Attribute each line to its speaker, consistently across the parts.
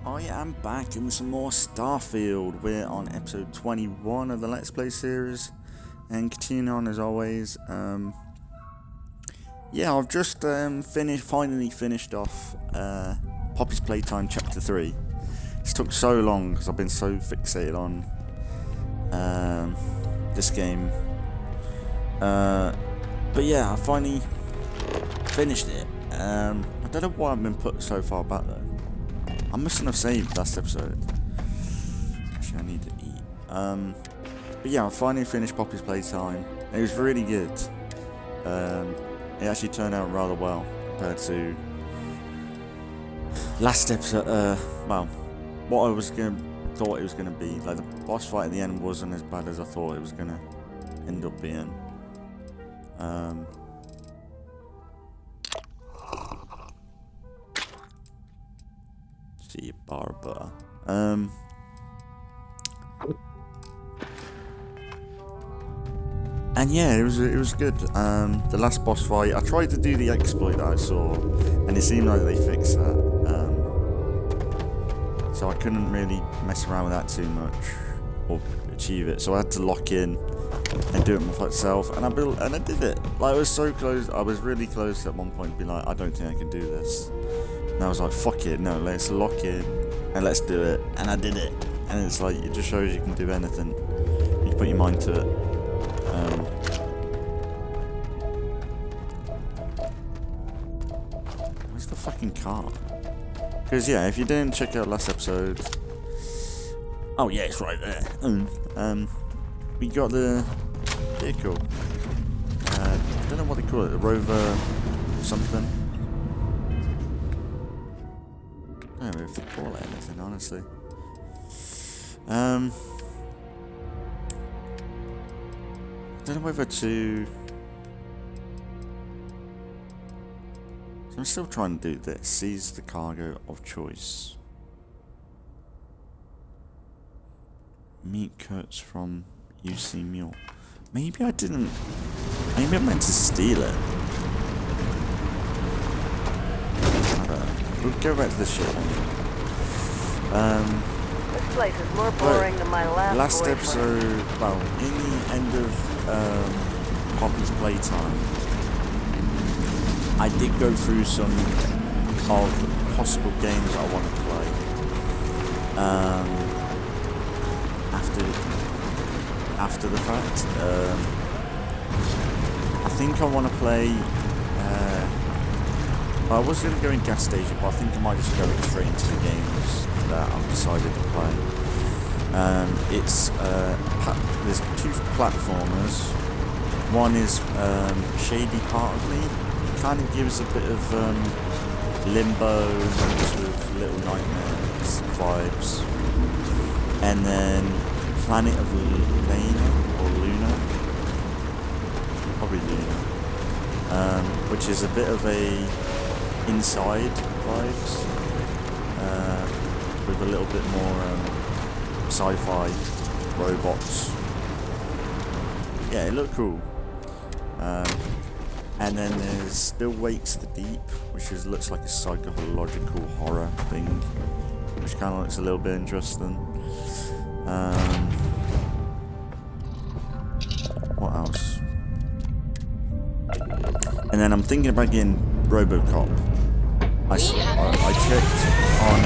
Speaker 1: I am back with some more Starfield. We're on episode 21 of the Let's Play series, and continuing on as always. Yeah, I've just finally finished off Poppy's Playtime Chapter 3. It's took so long because I've been so fixated on this game. But yeah, I finally finished it. I don't know why I've been put so far back though. I mustn't have saved last episode. Actually, I need to eat. But yeah, I finally finished Poppy's Playtime. It was really good. It actually turned out rather well compared to last episode. Well, what I thought it was gonna be. Like the boss fight at the end wasn't as bad as I thought it was gonna end up being. See a bar of butter. And yeah, it was good. The last boss fight, I tried to do the exploit that I saw, and it seemed like they fixed that. So I couldn't really mess around with that too much or achieve it. So I had to lock in and do it myself, and I did it. Like I was so close. I was really close at one point to be like, I don't think I can do this. And I was like, fuck it, no, let's lock in and let's do it. And I did it. And it's like, it just shows you can do anything. You put your mind to it. Where's the fucking car? Because yeah, if you didn't check out last episode, oh yeah, it's right there. We got the vehicle. I don't know what they call it, a rover something. I don't know if they call it anything, honestly. I don't know whether to. So I'm still trying to do this. Seize the cargo of choice. Meat cuts from UC Mule. Maybe I didn't. Maybe I meant to steal it. I don't know. We'll go back to the ship.
Speaker 2: This place is more boring than my last boyfriend.
Speaker 1: Episode, well, in the end of Poppy's Playtime, I did go through some of possible games I want to play. After the fact, I think I want to play. I was going to go in gas station, but I think I might just go straight into the games that I've decided to play. There's two platformers. One is Shady Part of Me. It kind of gives a bit of Limbo, mixed with Little Nightmares vibes. And then Planet of Luna, or Luna, probably Luna, which is a bit of a Inside vibes, with a little bit more sci-fi robots. Yeah, it looked cool. And then there's Still Wakes the Deep, which looks like a psychological horror thing, which kind of looks a little bit interesting. What else? And then I'm thinking about getting RoboCop. I checked on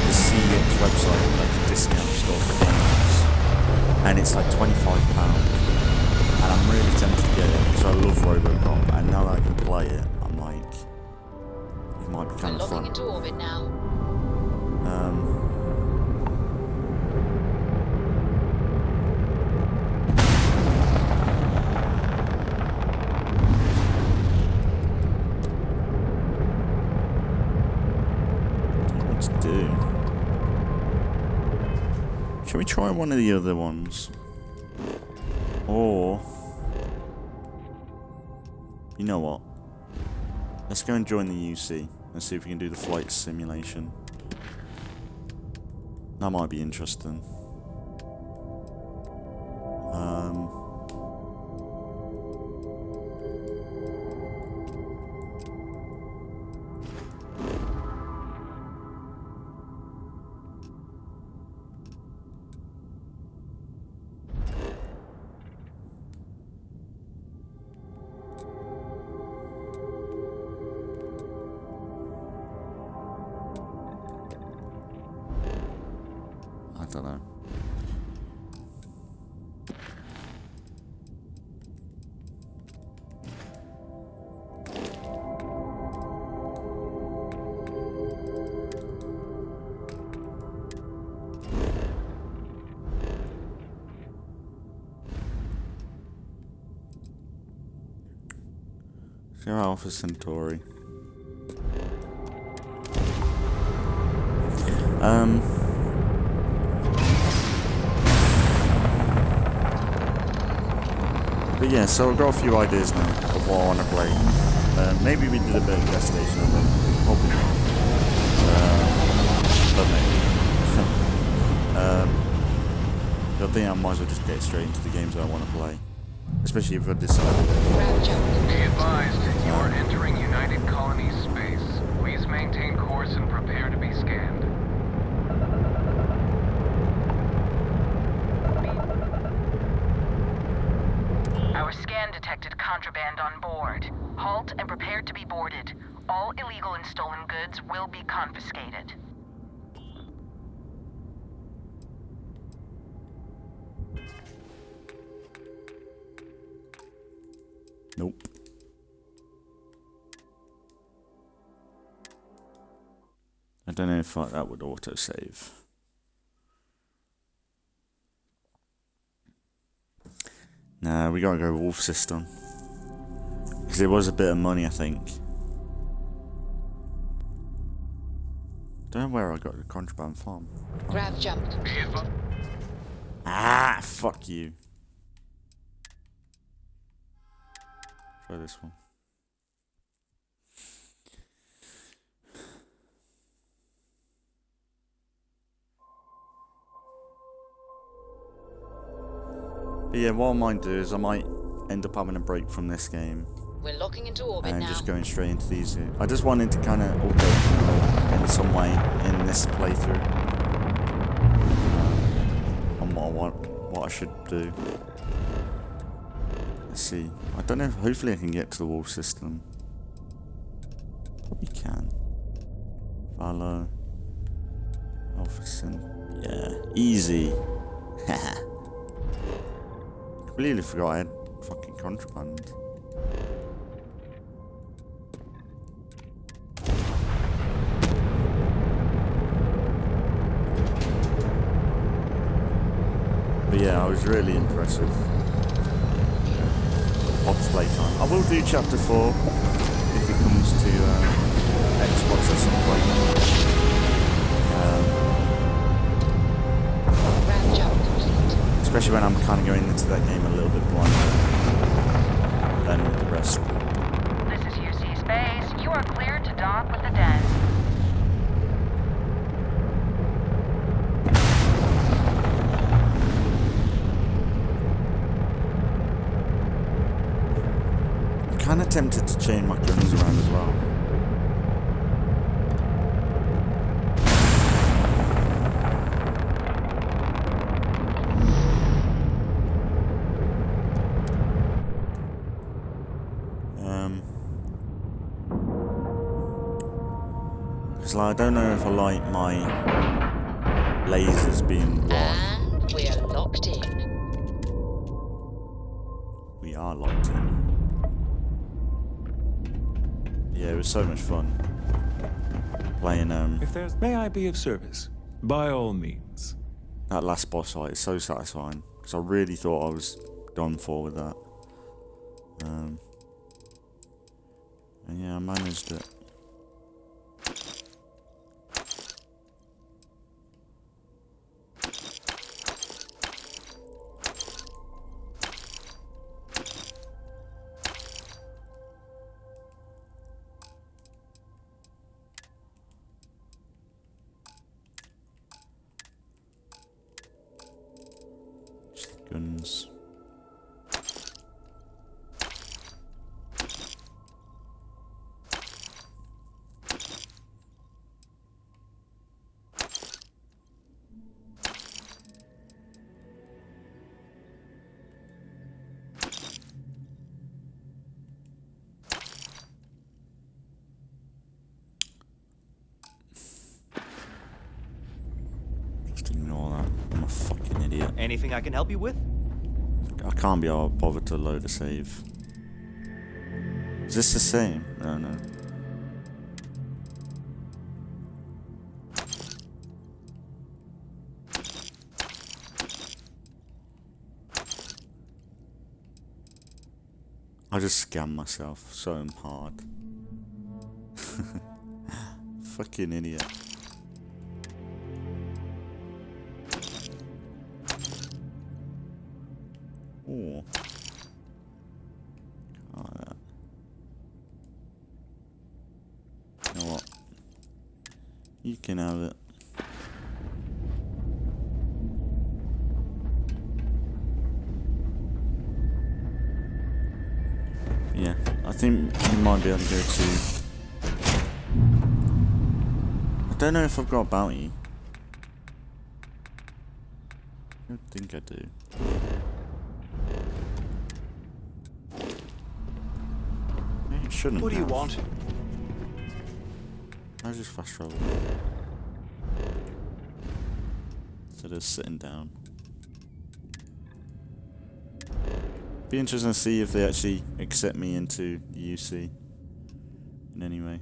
Speaker 1: the CX website, like the discount store for games, and it's like £25. And I'm really tempted to get it because I love RoboCop, and now that I can play it, I'm like, it might be kind of fun.
Speaker 3: Into orbit now.
Speaker 1: Shall we try one of the other ones? Or, you know what? Let's go and join the UC and see if we can do the flight simulation. That might be interesting. don't know.
Speaker 2: Alpha
Speaker 1: Centauri. But yeah, so I've got a few ideas now of what I want to play. Maybe we did a bit of investigation of it. Probably not. But maybe. I think I might as well just get straight into the games that I want to play. Especially if I decide.
Speaker 3: Be advised, you are entering United Colonies space. Please maintain course and prepare to be scanned.
Speaker 4: Our scan detected contraband on board. Halt and prepare to be boarded. All illegal and stolen goods will be confiscated.
Speaker 1: Nope. I don't know if that would autosave. Nah, we gotta go wolf system. Because it was a bit of money, I think. Don't know where I got the contraband from.
Speaker 4: Grav jumped.
Speaker 1: Ah, fuck you. Try this one. But yeah, what I might do is I might end up having a break from this game.
Speaker 4: We're locking into orbit
Speaker 1: and
Speaker 4: now.
Speaker 1: just going straight into these. I just wanted to kind of update in some way in this playthrough on what I should do. Let's see. I don't know. Hopefully, I can get to the wall system. Probably can. Follow. Alpha. Yeah, easy. Completely forgot I had fucking contraband. But yeah, I was really impressed with Bob's playtime. I will do chapter 4 if it comes to Xbox at some point. Especially when I'm kind of going into that game a little bit blind than the rest.
Speaker 4: This is UC Space. You are cleared to dock with the den.
Speaker 1: I'm kind of tempted to chain my guns around as well. I don't know if I like my lasers being one.
Speaker 4: And we are locked in.
Speaker 1: We are locked in. Yeah, it was so much fun playing
Speaker 5: If there's may I be of service? By all means.
Speaker 1: that last boss fight. It's so satisfying because I really thought I was done for with that. And yeah, I managed it. Guns.
Speaker 6: Anything I can help you with?
Speaker 1: I can't be bothered to load a save. Is this the same? No, no. I just scammed myself so hard. Fucking idiot. Oh. You know what? You can have it. Yeah, I think we might be able to go to... I don't know if I've got a bounty. I don't think I do. It shouldn't.
Speaker 7: What do you want?
Speaker 1: I just fast travel. Instead of sitting down. Be interesting to see if they actually accept me into the UC in any way.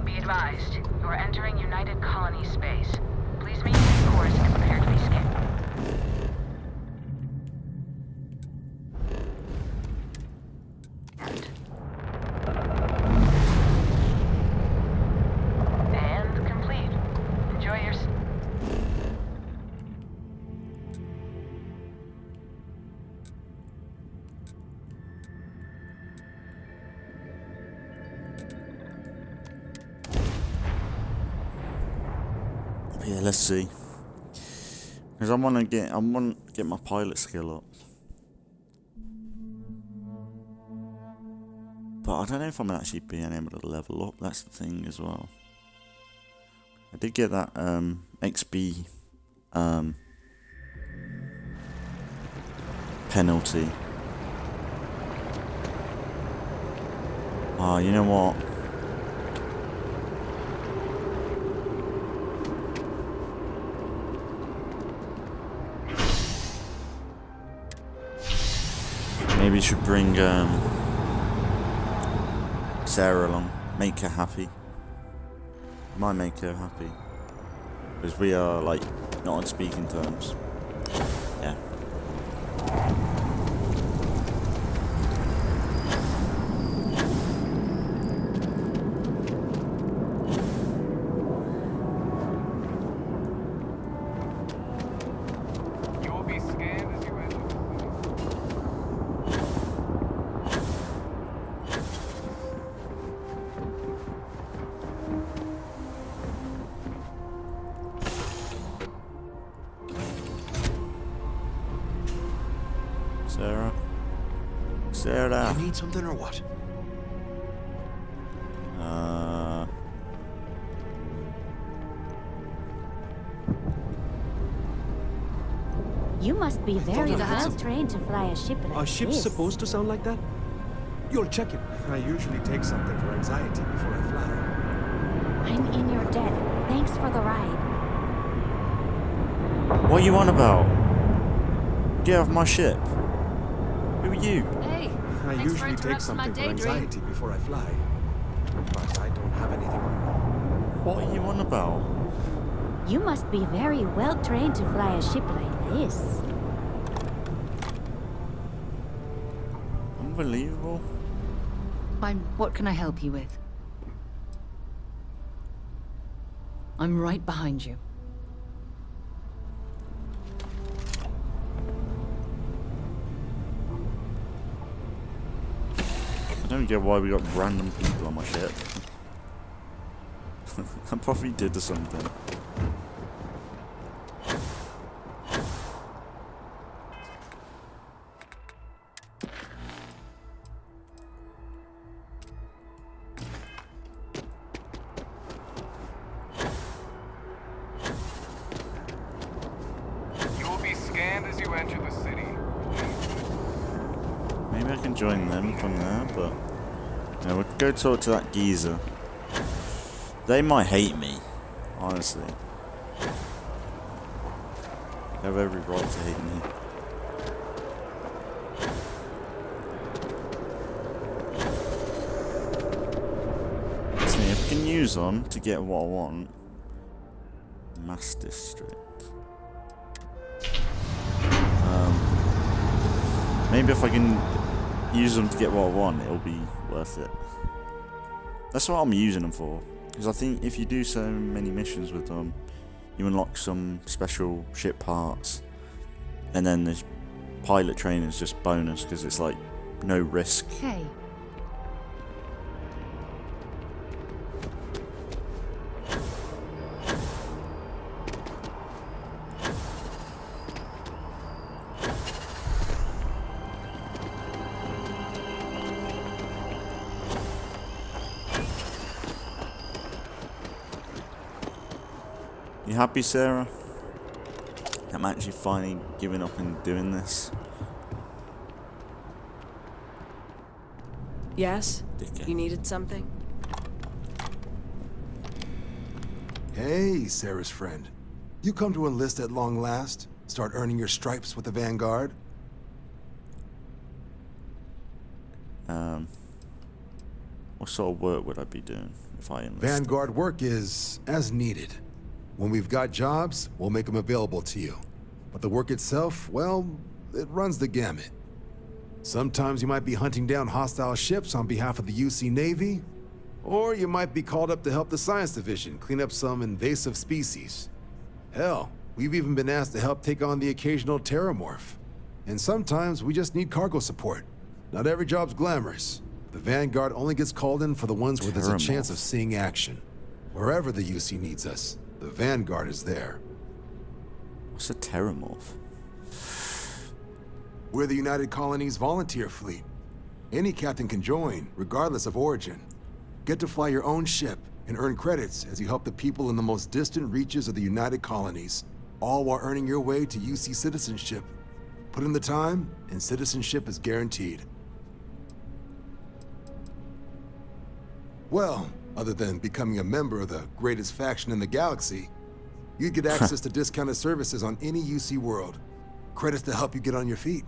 Speaker 4: Be advised, you are entering United Colony space. Please maintain course and prepare to be scanned. And complete. Enjoy your...
Speaker 1: Yeah, let's see. Because I want to get my pilot skill up. But I don't know if I'm actually being able to level up. That's the thing as well. I did get that XP penalty. You know what? Maybe you should bring Sarah along. Make her happy. Might make her happy. Because we are, like, not on speaking terms. Yeah.
Speaker 3: You'll be scanned as you enter.
Speaker 1: Sarah? Sarah?
Speaker 7: You need something or what?
Speaker 8: You must be very well trained to fly a ship like
Speaker 7: Are ships
Speaker 8: this.
Speaker 7: supposed to sound like that? You'll check it. I usually take something for anxiety before I fly.
Speaker 8: I'm in your debt. Thanks for the ride.
Speaker 1: What are you on about? Get off my ship. Who are you?
Speaker 9: Hey,
Speaker 7: I
Speaker 9: thanks for
Speaker 7: usually take
Speaker 9: interrupting my
Speaker 7: something for
Speaker 9: daydream.
Speaker 7: anxiety before I fly. But I don't have anything.
Speaker 1: What are you on about?
Speaker 8: You must be very well trained to fly a ship like this.
Speaker 1: Unbelievable.
Speaker 9: Fine, what can I help you with? I'm right behind you.
Speaker 1: I don't get why we got random people on my ship. I probably did something.
Speaker 3: You will be scanned as you enter the city.
Speaker 1: Maybe I can join them from there, but Now we'll go talk to that geezer. They might hate me, honestly. They have every right to hate me. See, if I can use them to get what I want. Mass District. Maybe if I can use them to get what I want, it'll be worth it. That's what I'm using them for. Because I think if you do so many missions with them, you unlock some special ship parts. And then this pilot training is just bonus because it's like no risk.
Speaker 9: Hey.
Speaker 1: You happy, Sarah? I'm actually finally giving up and doing this.
Speaker 6: Yes?
Speaker 1: Dickhead.
Speaker 6: You needed something?
Speaker 10: Hey, Sarah's friend. You come to enlist at long last? Start earning your stripes with the Vanguard?
Speaker 1: What sort of work would I be doing if I enlisted?
Speaker 10: Vanguard work is as needed. When we've got jobs, we'll make them available to you. But the work itself, well, it runs the gamut. Sometimes you might be hunting down hostile ships on behalf of the UC Navy, or you might be called up to help the Science Division clean up some invasive species. Hell, we've even been asked to help take on the occasional terramorph. And sometimes we just need cargo support. Not every job's glamorous. The Vanguard only gets called in for the ones where there's a chance of seeing action. Wherever the UC needs us, the Vanguard is there.
Speaker 1: What's a terramorph?
Speaker 10: We're the United Colonies volunteer fleet. Any captain can join, regardless of origin. Get to fly your own ship and earn credits as you help the people in the most distant reaches of the United Colonies, all while earning your way to UC citizenship. Put in the time, and citizenship is guaranteed. Well, other than becoming a member of the greatest faction in the galaxy, you'd get access to discounted services on any UC world. Credits to help you get on your feet.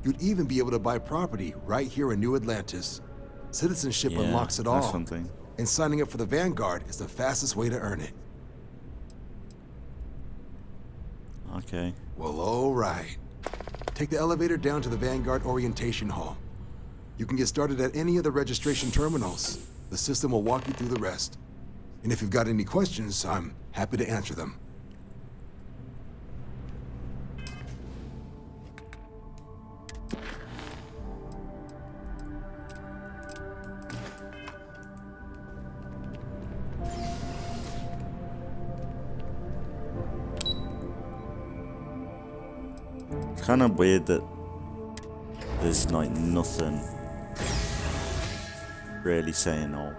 Speaker 10: You'd even be able to buy property right here in New Atlantis. Citizenship unlocks it all.
Speaker 1: That's something.
Speaker 10: And signing up for the Vanguard is the fastest way to earn it.
Speaker 1: Okay.
Speaker 10: Well, all right. Take the elevator down to the Vanguard Orientation Hall. You can get started at any of the registration terminals. The system will walk you through the rest. And if you've got any questions, I'm happy to answer them.
Speaker 1: It's kind of weird that there's like nothing really saying all.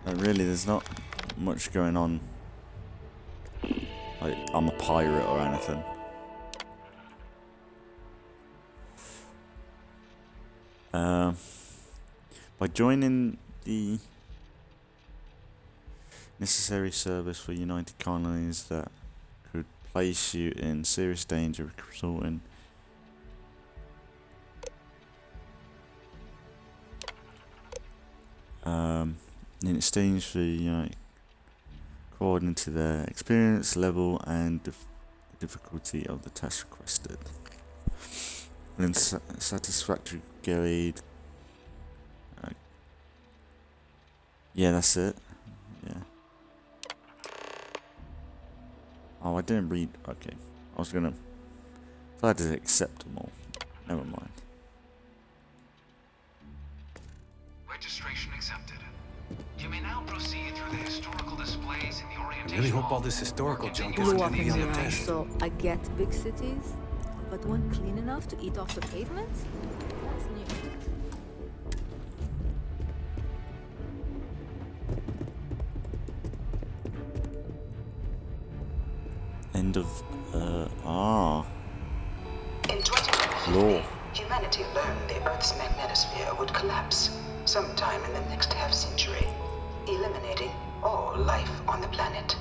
Speaker 1: Like really, there's not much going on. Like I'm a pirate or anything. By joining the necessary service for United Colonies that could place you in serious danger of resulting in exchange for, you know, according to their experience level and the difficulty of the task requested. And satisfactory grade. Yeah, that's it. Yeah. Oh, I didn't read. Okay, I was gonna. I had to accept them all. Never mind.
Speaker 3: Registration accepted. You may now proceed through the historical displays in the
Speaker 7: I
Speaker 3: orientation.
Speaker 7: really hope all this historical junk
Speaker 2: Blew
Speaker 7: isn't
Speaker 2: up
Speaker 7: in
Speaker 2: in
Speaker 7: the
Speaker 2: your eyes,
Speaker 7: invitation.
Speaker 2: so I get big cities, but one clean enough to eat off the pavement? That's new.
Speaker 1: End of law.
Speaker 6: humanity learned the Earth's magnetosphere would collapse sometime in the next half-century, eliminating all life on the planet.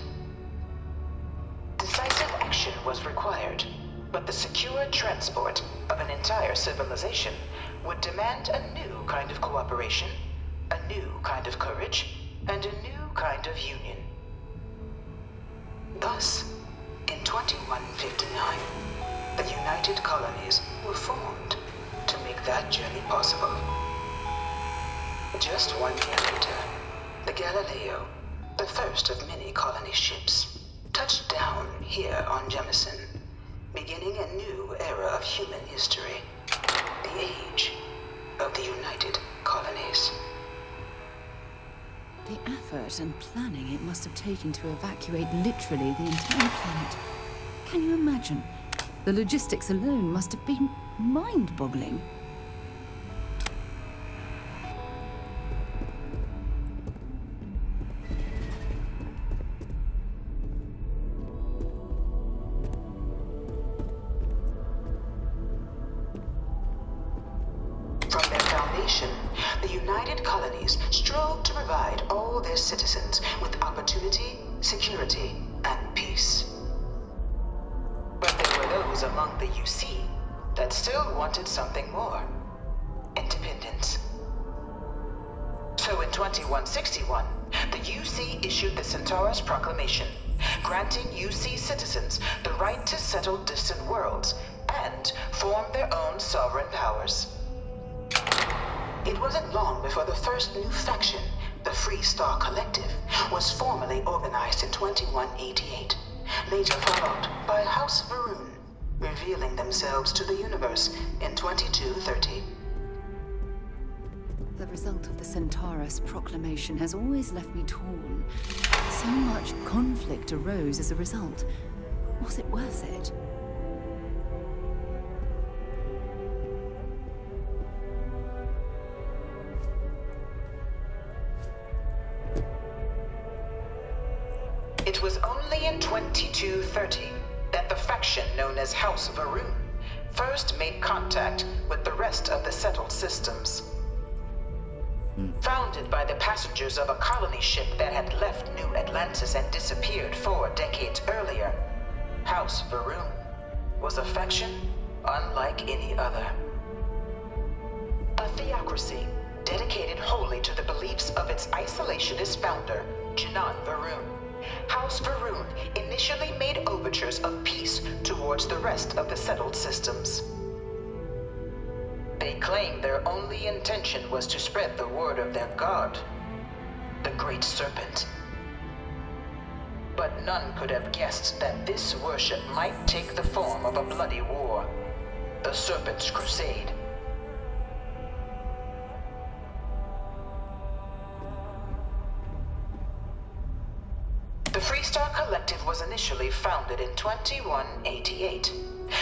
Speaker 6: Decisive action was required, but the secure transport of an entire civilization would demand a new kind of cooperation, a new kind of courage, and a new kind of union. Thus, in 2159, the United Colonies were formed to make that journey possible. Just 1 year later, the Galileo, the first of many colony ships, touched down here on Jemison, beginning a new era of human history, the age of the United Colonies.
Speaker 9: The effort and planning it must have taken to evacuate literally the entire planet. Can you imagine? The logistics alone must have been mind-boggling.
Speaker 6: From their foundation, the United Colonies strove to provide all their citizens with opportunity, security, and peace. But there were those among the UC that still wanted something more: independence. So in 2161, the UC issued the Centaurus Proclamation, granting UC citizens the right to settle distant worlds and form their own sovereign powers. It wasn't long before the first new faction, the Free Star Collective, was formally organized in 2188, later followed by House Varun, revealing themselves to the universe in 2230.
Speaker 9: The result of the Centaurus Proclamation has always left me torn. So much conflict arose as a result. Was it worth it?
Speaker 6: It was only in 2230 that the faction known as House Varun first made contact with the rest of the settled systems. Founded by the passengers of a colony ship that had left New Atlantis and disappeared 4 decades earlier, House Varun was a faction unlike any other. A theocracy dedicated wholly to the beliefs of its isolationist founder, Janan Varun. House Varun initially made overtures of peace towards the rest of the settled systems. They claimed their only intention was to spread the word of their god, the Great Serpent. But none could have guessed that this worship might take the form of a bloody war, the Serpent's Crusade. The Freestar Collective was initially founded in 2188,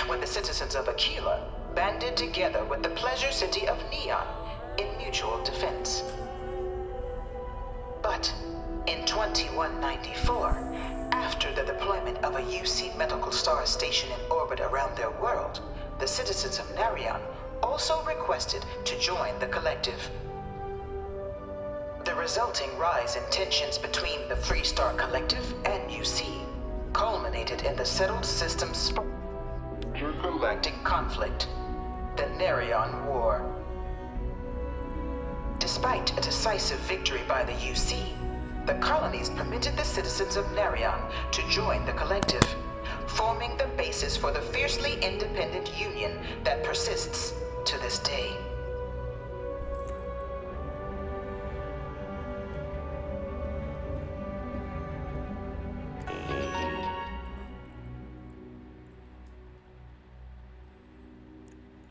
Speaker 6: when the citizens of Aquila banded together with the pleasure city of Neon in mutual defense. But in 2194, after the deployment of a UC medical star station in orbit around their world, the citizens of Narion also requested to join the collective. The resulting rise in tensions between the Freestar Collective and UC culminated in the settled system's galactic conflict, the Narion War. Despite a decisive victory by the UC, the colonies permitted the citizens of Narion to join the collective, forming the basis for the fiercely independent union that persists to this day.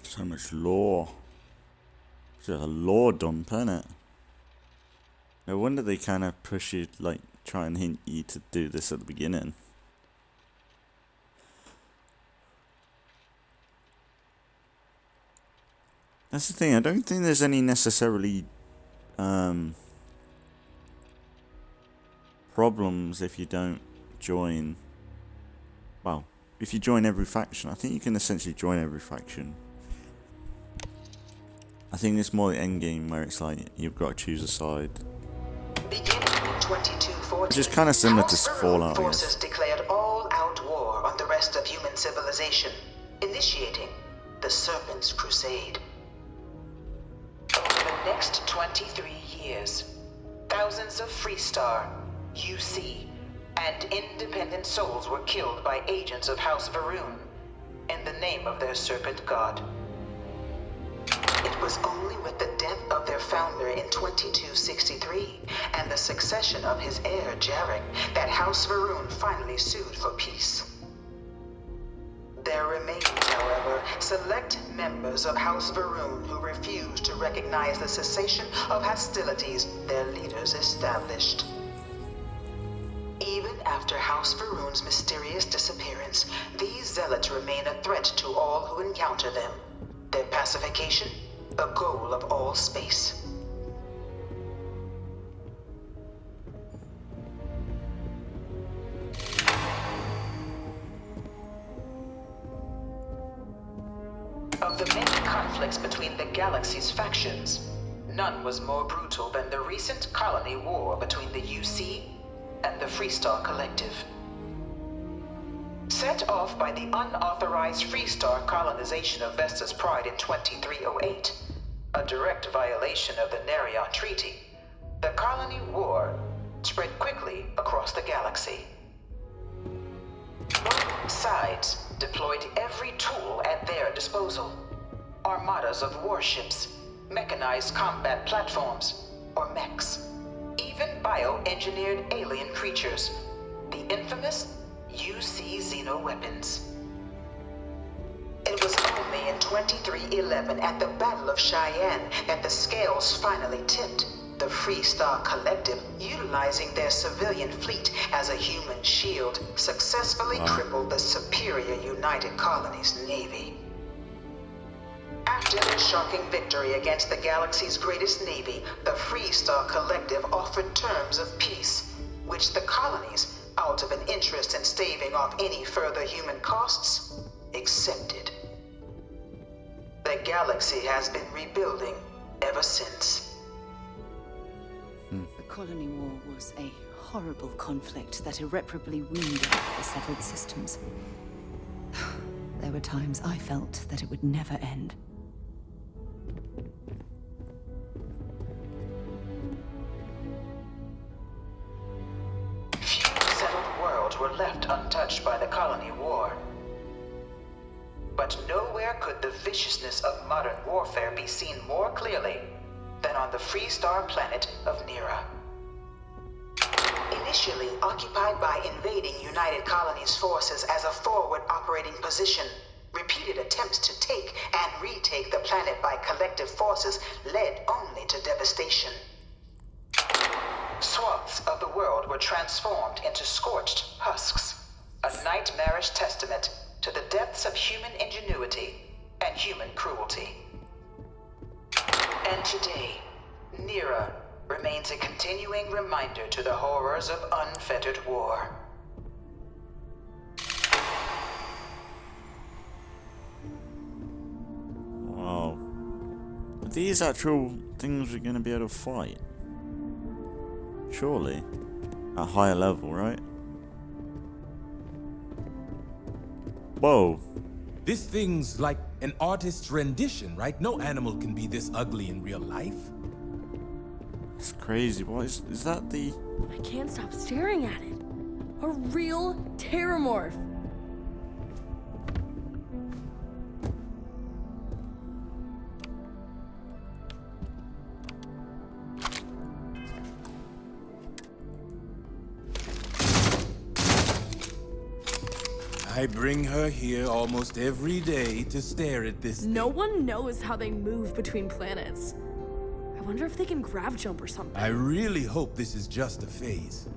Speaker 1: So much lore. It's just a lore dump, isn't it? No wonder they kind of push you, like, try and hint you to do this at the beginning. That's the thing, I don't think there's any necessarily problems if you don't join. Well, if you join every faction, I think you can essentially join every faction. I think it's more the end game where it's like you've got to choose a side.
Speaker 6: Beginning in 2214,
Speaker 1: Which is kind of similar to
Speaker 6: House Varun
Speaker 1: Fallout, I
Speaker 6: forces
Speaker 1: guess.
Speaker 6: declared all-out war on the rest of human civilization, initiating the Serpent's Crusade. Over the next 23 years, thousands of Freestar, UC, and independent souls were killed by agents of House Varun in the name of their serpent god. It was only with the death of their founder in 2263 and the succession of his heir Jarek that House Varun finally sued for peace. There remains, however, select members of House Varun who refuse to recognize the cessation of hostilities their leaders established. Even after House Varun's mysterious disappearance, these zealots remain a threat to all who encounter them. Their pacification, a goal of all space. Of the many conflicts between the galaxy's factions, none was more brutal than the recent colony war between the UC and the Freestar Collective. Set off by the unauthorized Freestar colonization of Vesta's Pride in 2308, a direct violation of the Nerion Treaty, the colony war spread quickly across the galaxy. Both sides deployed every tool at their disposal. Armadas of warships, mechanized combat platforms, or mechs, even bioengineered alien creatures, the infamous UC xeno-weapons. It was only in 2311 at the Battle of Cheyenne that the scales finally tipped, the Freestar Collective, utilizing their civilian fleet as a human shield, successfully crippled the superior United Colonies Navy. After their shocking victory against the galaxy's greatest navy, the Freestar Collective offered terms of peace, which the colonies, out of an interest in staving off any further human costs, accepted. The galaxy has been rebuilding ever since.
Speaker 9: The colony war was a horrible conflict that irreparably wounded the settled systems. There were times I felt that it would never end.
Speaker 6: Few settled worlds were left untouched by the colony war. But nowhere could the viciousness of modern warfare be seen more clearly than on the Freestar planet of Nera. Initially occupied by invading United Colonies forces as a forward operating position, repeated attempts to take and retake the planet by collective forces led only to devastation. Swaths of the world were transformed into scorched husks, a nightmarish testament to the depths of human ingenuity and human cruelty. And today, Nera remains a continuing reminder to the horrors of unfettered war.
Speaker 1: Wow. Are these actual things we're going to be able to fight? Surely. At a higher level, right? Whoa.
Speaker 11: This thing's like an artist's rendition, right? No animal can be this ugly in real life.
Speaker 1: It's crazy. What is that the...
Speaker 12: I can't stop staring at it. A real terramorph.
Speaker 11: I bring her here almost every day to stare at this thing.
Speaker 12: No one knows how they move between planets. I wonder if they can grav jump or something.
Speaker 11: I really hope this is just a phase.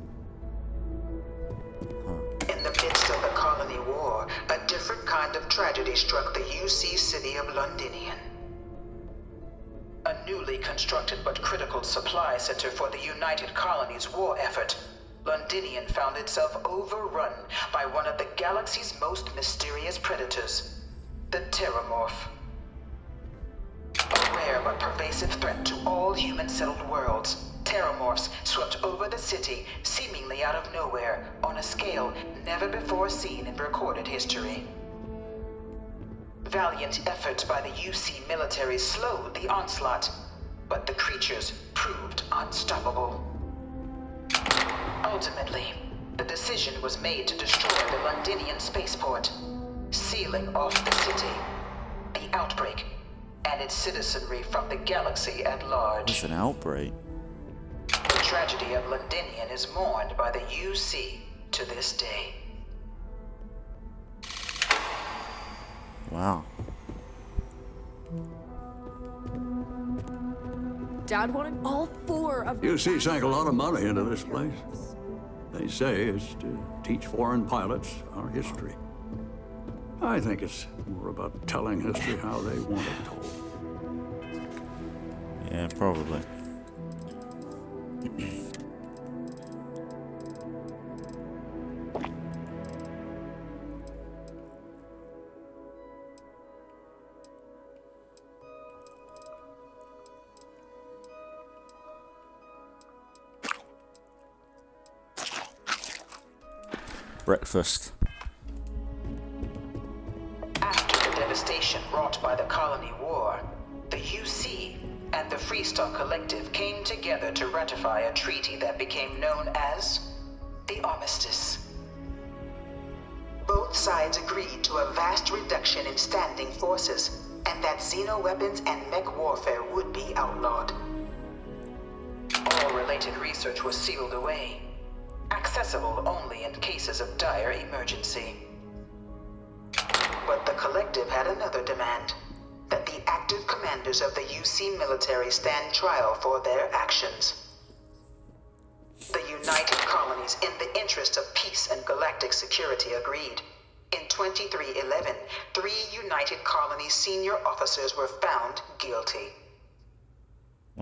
Speaker 6: In the midst of the colony war, a different kind of tragedy struck the UC city of Londinian. A newly constructed but critical supply center for the United Colonies' war effort, Londinian found itself overrun by one of the galaxy's most mysterious predators, the Terramorph. A rare rare but pervasive threat to all human-settled worlds, terramorphs swept over the city, seemingly out of nowhere, on a scale never before seen in recorded history. Valiant efforts by the UC military slowed the onslaught, but the creatures proved unstoppable. Ultimately, the decision was made to destroy the Londinian spaceport, sealing off the city, the outbreak, and its citizenry from the galaxy at large.
Speaker 1: It's an outbreak.
Speaker 6: The tragedy of Londinian is mourned by the UC to this day.
Speaker 1: Wow.
Speaker 12: Dad wanted all 4 of them.
Speaker 13: UC sank a lot of money into this place. They say it's to teach foreign pilots our history. I think it's more about telling history how they want it told.
Speaker 1: Yeah, probably. Breakfast.
Speaker 6: After the devastation wrought by the Colony War, the UC and the Freestar Collective came together to ratify a treaty that became known as the Armistice. Both sides agreed to a vast reduction in standing forces, and that xeno-weapons and mech warfare would be outlawed. All related research was sealed away, accessible only in cases of dire emergency. But the Collective had another demand, that the active commanders of the UC military stand trial for their actions. The United Colonies, in the interest of peace and galactic security, agreed. In 2311, 3 United Colonies senior officers were found guilty.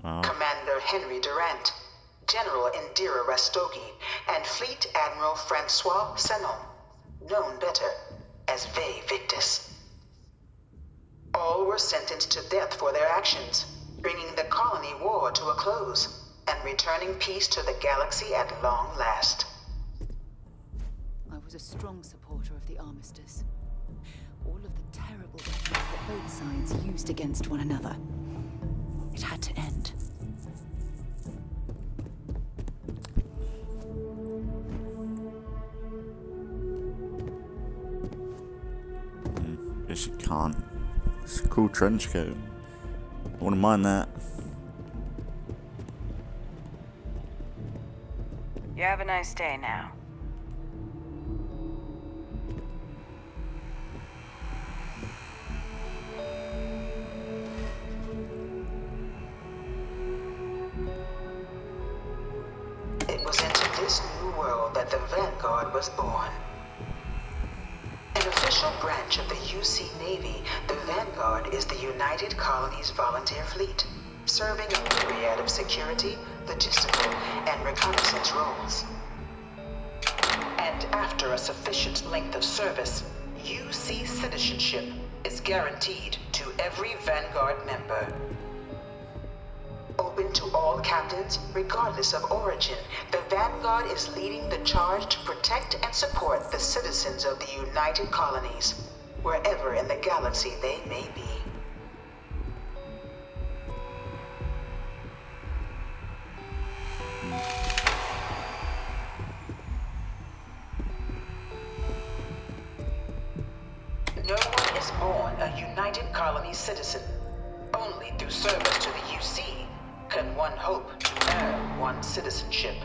Speaker 1: Wow.
Speaker 6: Commander Henry Durant, General Indira Rastogi, and Fleet Admiral Francois Sanon, known better as Ve Victus. All were sentenced to death for their actions, bringing the colony war to a close and returning peace to the galaxy at long last.
Speaker 9: I was a strong supporter of the armistice. All of the terrible weapons that both sides used against one another. It had to end.
Speaker 1: Guess you can't. It's a cool trench coat. I wouldn't mind that.
Speaker 4: You have a nice day now.
Speaker 6: It was into this new world that the Vanguard was born. An official branch of the UC Navy, the Vanguard is the United Colonies Volunteer Fleet, serving a myriad of security, logistical, and reconnaissance roles. And after a sufficient length of service, UC citizenship is guaranteed to every Vanguard member. Open to all captains, regardless of origin, the Vanguard is leading the charge to protect and support the citizens of the United Colonies, wherever in the galaxy they may be. No one is born a United Colony citizen. Only through service to the UC can one hope to earn one's citizenship.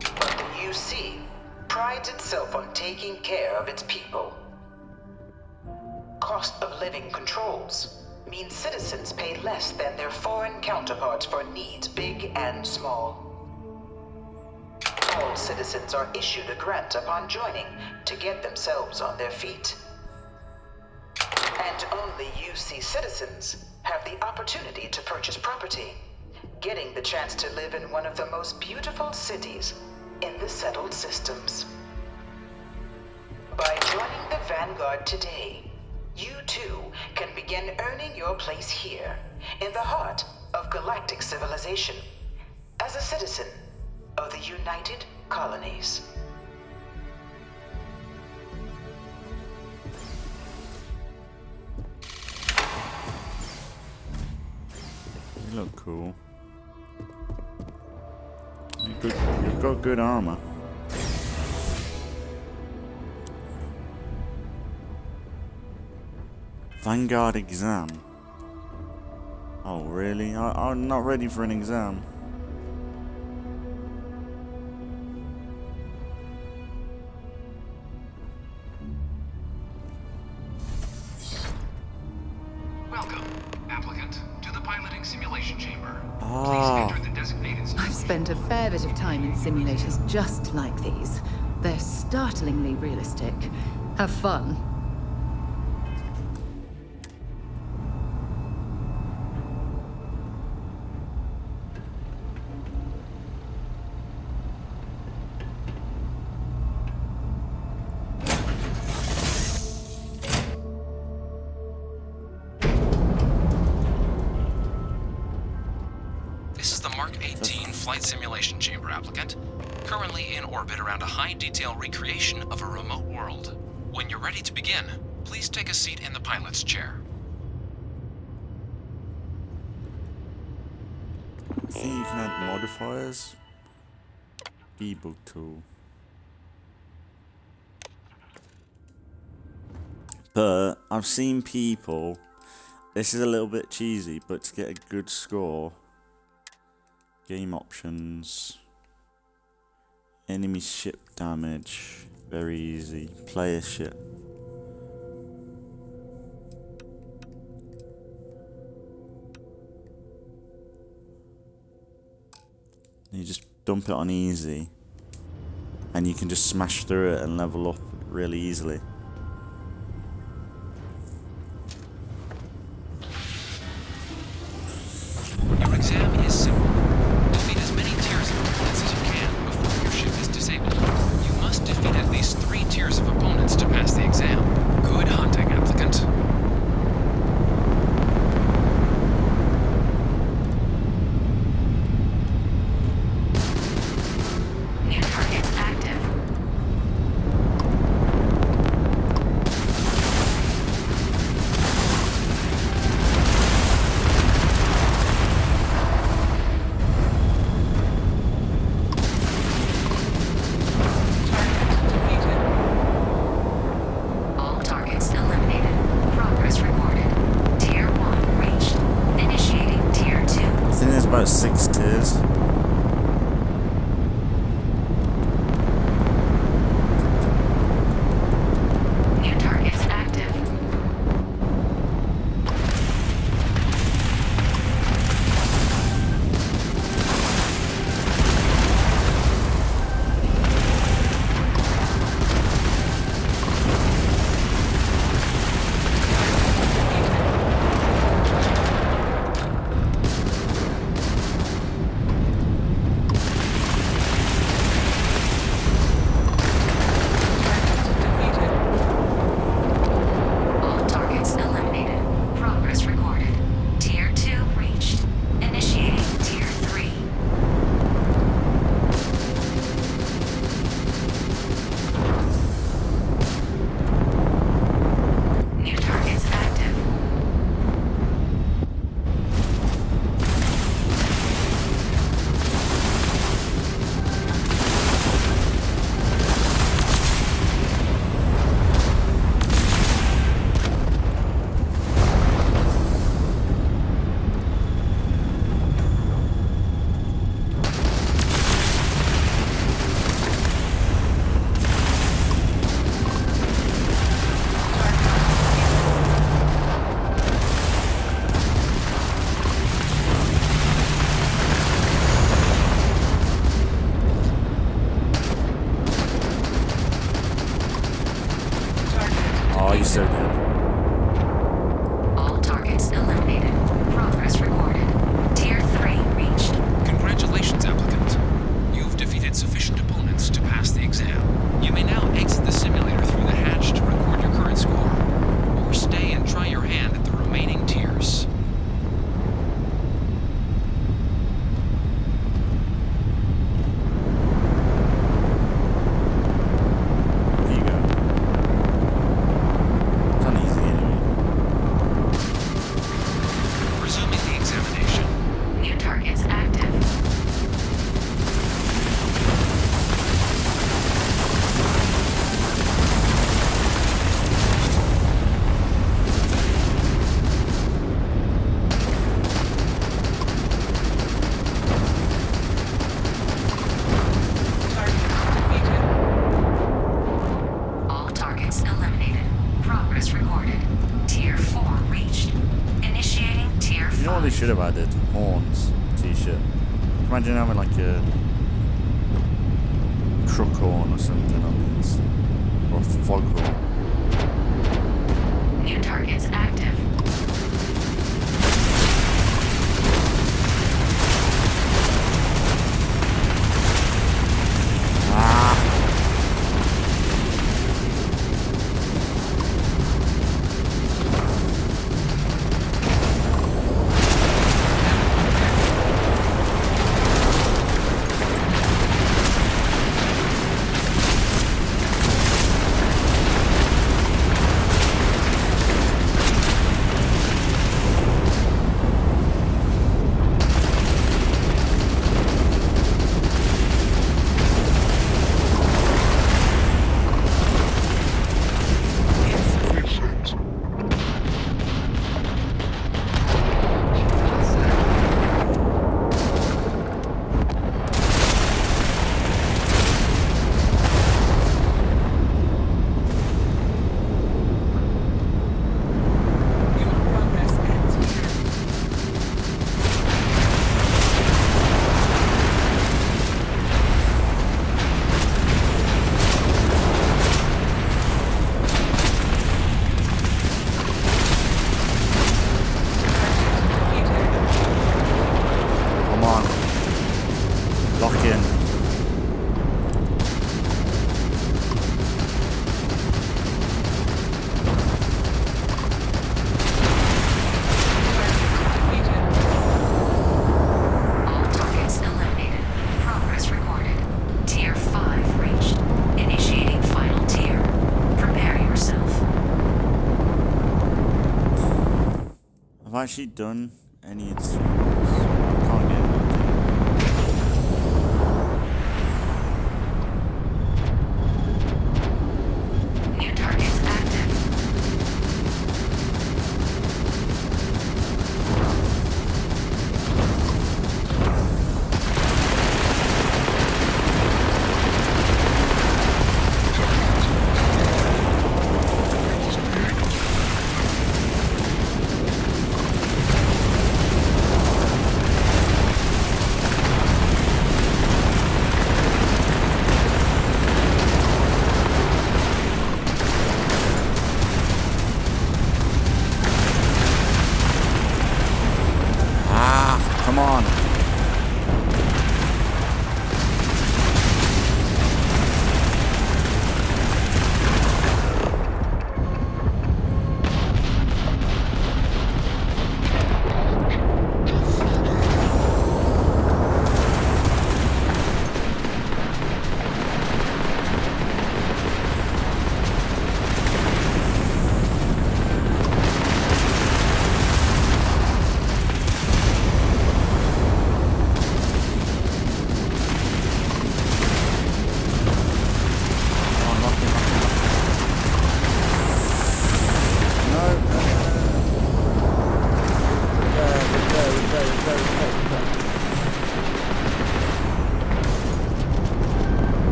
Speaker 6: But the UC prides itself on taking care of its people. Cost of living controls mean citizens pay less than their foreign counterparts for needs big and small. All citizens are issued a grant upon joining to get themselves on their feet. And only UC citizens have the opportunity to purchase property, getting the chance to live in one of the most beautiful cities in the settled systems. By joining the Vanguard today, you too can be begin earning your place here, in the heart of galactic civilization, as a citizen of the United Colonies.
Speaker 1: You look cool. You've got good armor. Vanguard exam. Oh, really? I'm not ready for an exam.
Speaker 14: Welcome, applicant, to the piloting simulation chamber.
Speaker 1: Ah.
Speaker 14: Please enter the designated station.
Speaker 9: I've spent a fair bit of time in simulators just like these. They're startlingly realistic. Have fun.
Speaker 14: This is the Mark 18 flight simulation chamber, applicant. Currently in orbit around a high-detail recreation of a remote world. When you're ready to begin, please take a seat in the pilot's chair.
Speaker 1: I think you can add modifiers. Debug tool. But I've seen people. This is a little bit cheesy, but to get a good score, game options, enemy ship damage, very easy. Player ship. You just dump it on easy, and you can just smash through it and level up really easily.
Speaker 14: Your exam is simple. Defeat as many tiers of opponents as you can before your ship is disabled. You must defeat at least 3 tiers of opponents to pass the exam. Good hunting, applicant.
Speaker 4: New target active. All targets eliminated. Progress recorded. Tier 1 reached. Initiating Tier 2.
Speaker 1: I think there's about 6 tiers.
Speaker 4: New targets active. All targets eliminated. Progress recorded. Tier 2 reached. Initiating Tier 3. New targets active.
Speaker 1: Oh, you're so good.
Speaker 4: All targets eliminated. Progress recorded. Tier 3 reached.
Speaker 14: Congratulations, applicant. You've defeated sufficient opponents to pass the exam. You may now exit the simulator through the hatch to record your current score, or stay and try your hand at the remaining
Speaker 1: should have added horns t-shirt. Imagine having like a truck horn or something on these, or a fog horn.
Speaker 4: New targets active.
Speaker 1: Have I actually done any instruments? I can't get anything.
Speaker 4: New targets active.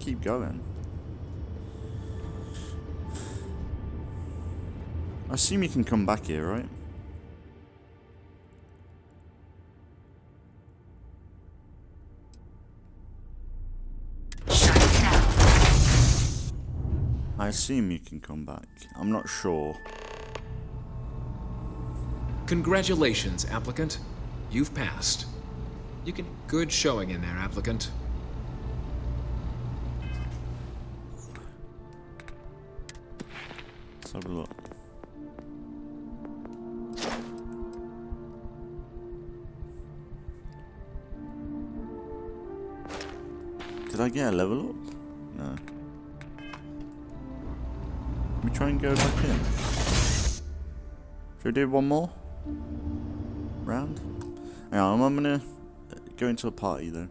Speaker 1: keep going? I assume you can come back here, right? I assume you can come back. I'm not sure.
Speaker 14: Congratulations, applicant. You've passed. You can good showing in there, applicant.
Speaker 1: Let's have a look. Did I get a level up? No. Let me try and go back in. Should we do one more round? Hang on, I'm gonna go into a party though.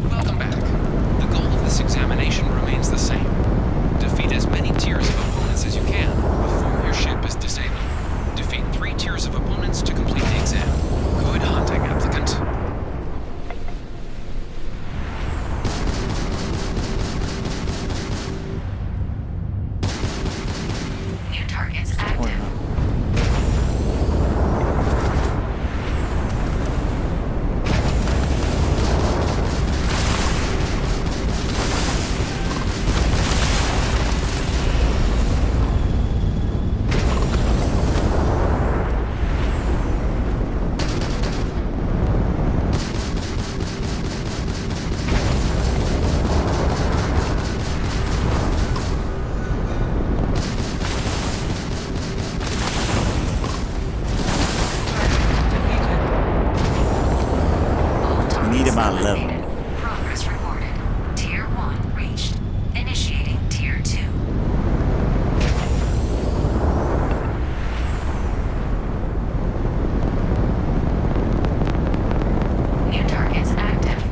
Speaker 14: Welcome back. The goal of this examination remains the same. Defeat as many tiers of opponents as you can before your ship is disabled. Defeat 3 tiers of opponents to complete the exam. Good hunting, applicant.
Speaker 4: New targets active. Progress reported. Tier 1 reached. Initiating Tier 2. New targets active.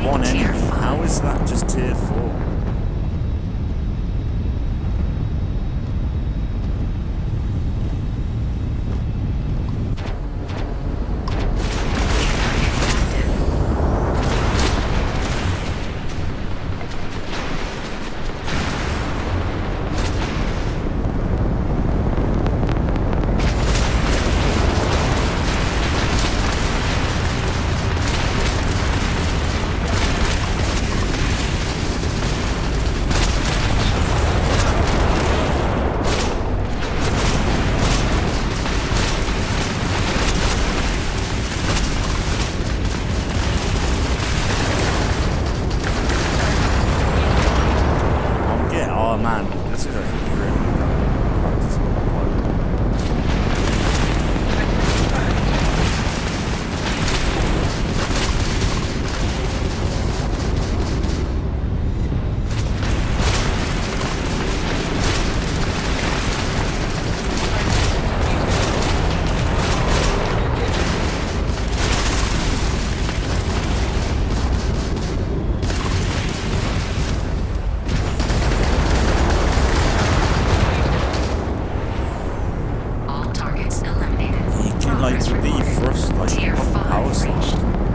Speaker 1: one enemy. How is that just tier 4?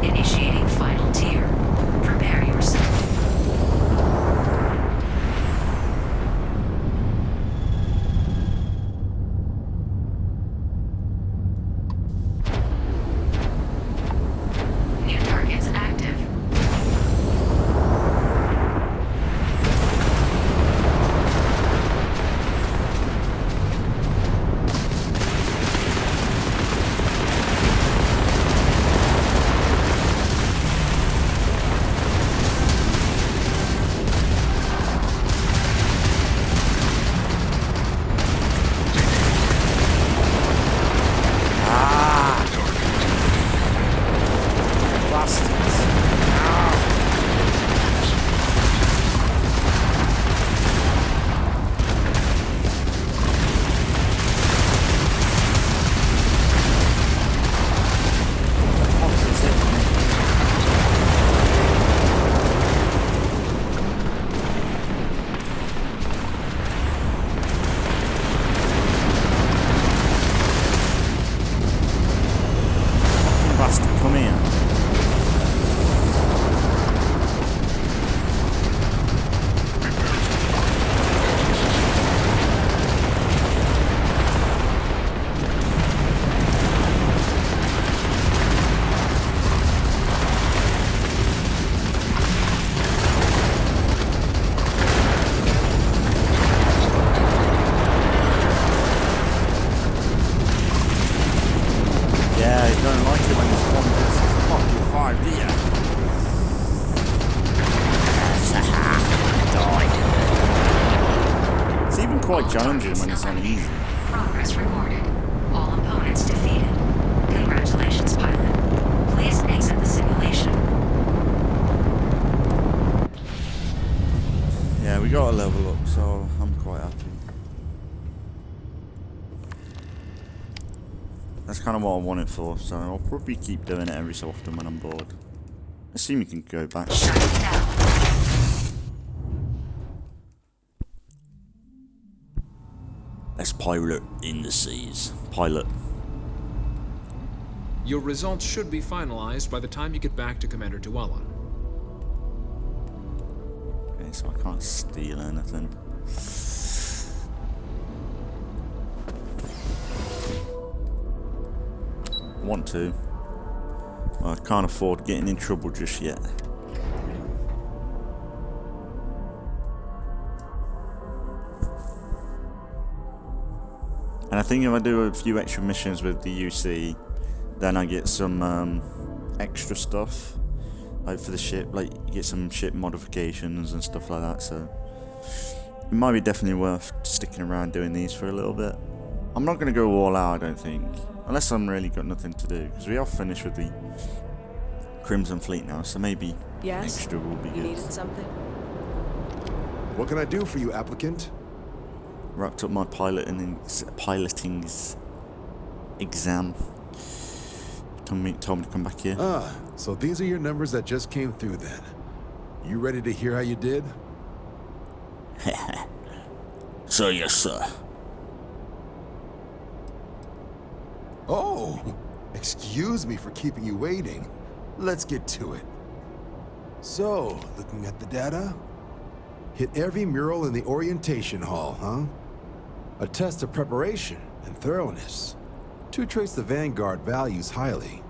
Speaker 15: Initiating final tier. Prepare yourself. New targets active.
Speaker 1: Quite challenging when it's on easy.
Speaker 15: Progress recorded. All opponents defeated. Congratulations, pilot. Please exit the simulation.
Speaker 1: Yeah, we got a level up, so I'm quite happy. That's kind of what I want it for, so I'll probably keep doing it every so often when I'm bored. I assume you can go back.
Speaker 15: Shut it down.
Speaker 1: Let's pilot in the seas. Pilot.
Speaker 16: Your results should be finalized by the time you get back to Commander Duala.
Speaker 1: Okay, so I can't steal anything. I want to. Well, I can't afford getting in trouble just yet. And I think if I do a few extra missions with the UC, then I get some extra stuff, like for the ship, like you get some ship modifications and stuff like that. So it might be definitely worth sticking around doing these for a little bit. I'm not going to go all out, I don't think, unless I'm really got nothing to do, because we are finished with the Crimson Fleet now. So maybe extra will be good.
Speaker 17: You needed something?
Speaker 10: What can I do for you, applicant?
Speaker 1: Wrapped up my piloting exam. Told me to come back here.
Speaker 10: Ah, so these are your numbers that just came through then. You ready to hear how you did?
Speaker 1: So, yes, sir.
Speaker 10: Oh, excuse me for keeping you waiting. Let's get to it. So, looking at the data, hit every mural in the orientation hall, huh? A test of preparation and thoroughness. To trace the Vanguard values highly.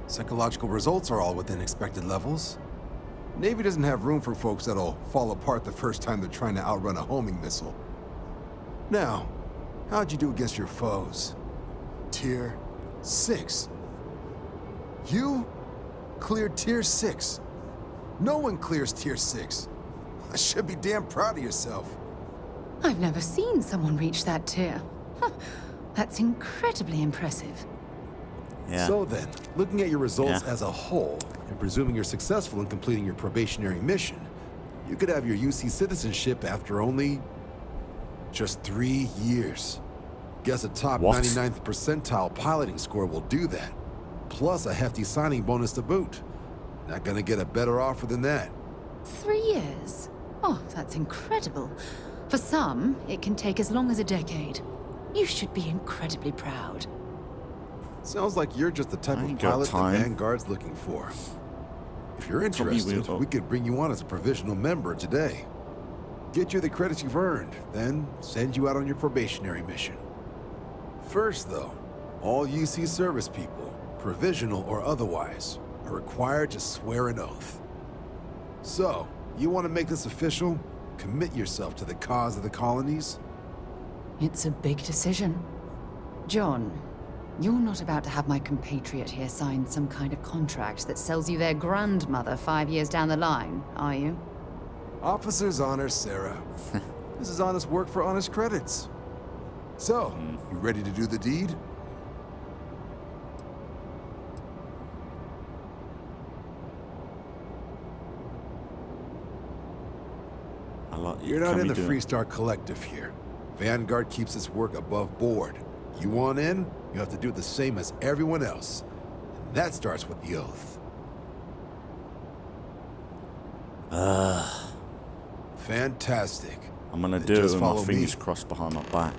Speaker 10: Psychological results are all within expected levels. Navy doesn't have room for folks that'll fall apart the first time they're trying to outrun a homing missile. Now, how'd you do against your foes? Tier 6. You cleared Tier 6. No one clears Tier 6. I should be damn proud of yourself.
Speaker 9: I've never seen someone reach that tier. Huh. That's incredibly impressive.
Speaker 1: Yeah.
Speaker 10: So then, looking at your results as a whole, and presuming you're successful in completing your probationary mission, you could have your UC citizenship after only just 3 years. Guess a top 99th percentile piloting score will do that. Plus a hefty signing bonus to boot. Not gonna get a better offer than that.
Speaker 9: 3 years? Oh, that's incredible. For some, it can take as long as a decade. You should be incredibly proud.
Speaker 10: Sounds like you're just the type of pilot the Vanguard's looking for. If you're interested, we could bring you on as a provisional member today. Get you the credits you've earned, then send you out on your probationary mission. First, though, all UC service people, provisional or otherwise, are required to swear an oath. So, you want to make this official? Commit yourself to the cause of the colonies?
Speaker 9: It's a big decision. John, you're not about to have my compatriot here sign some kind of contract that sells you their grandmother 5 years down the line, are you?
Speaker 10: Officer's honor, Sarah. This is honest work for honest credits. So, you ready to do the deed? You're not in the Freestar Collective here. Vanguard keeps its work above board. You want in, you have to do the same as everyone else. And that starts with the oath. Fantastic.
Speaker 1: I'm gonna do it with my fingers crossed behind my back.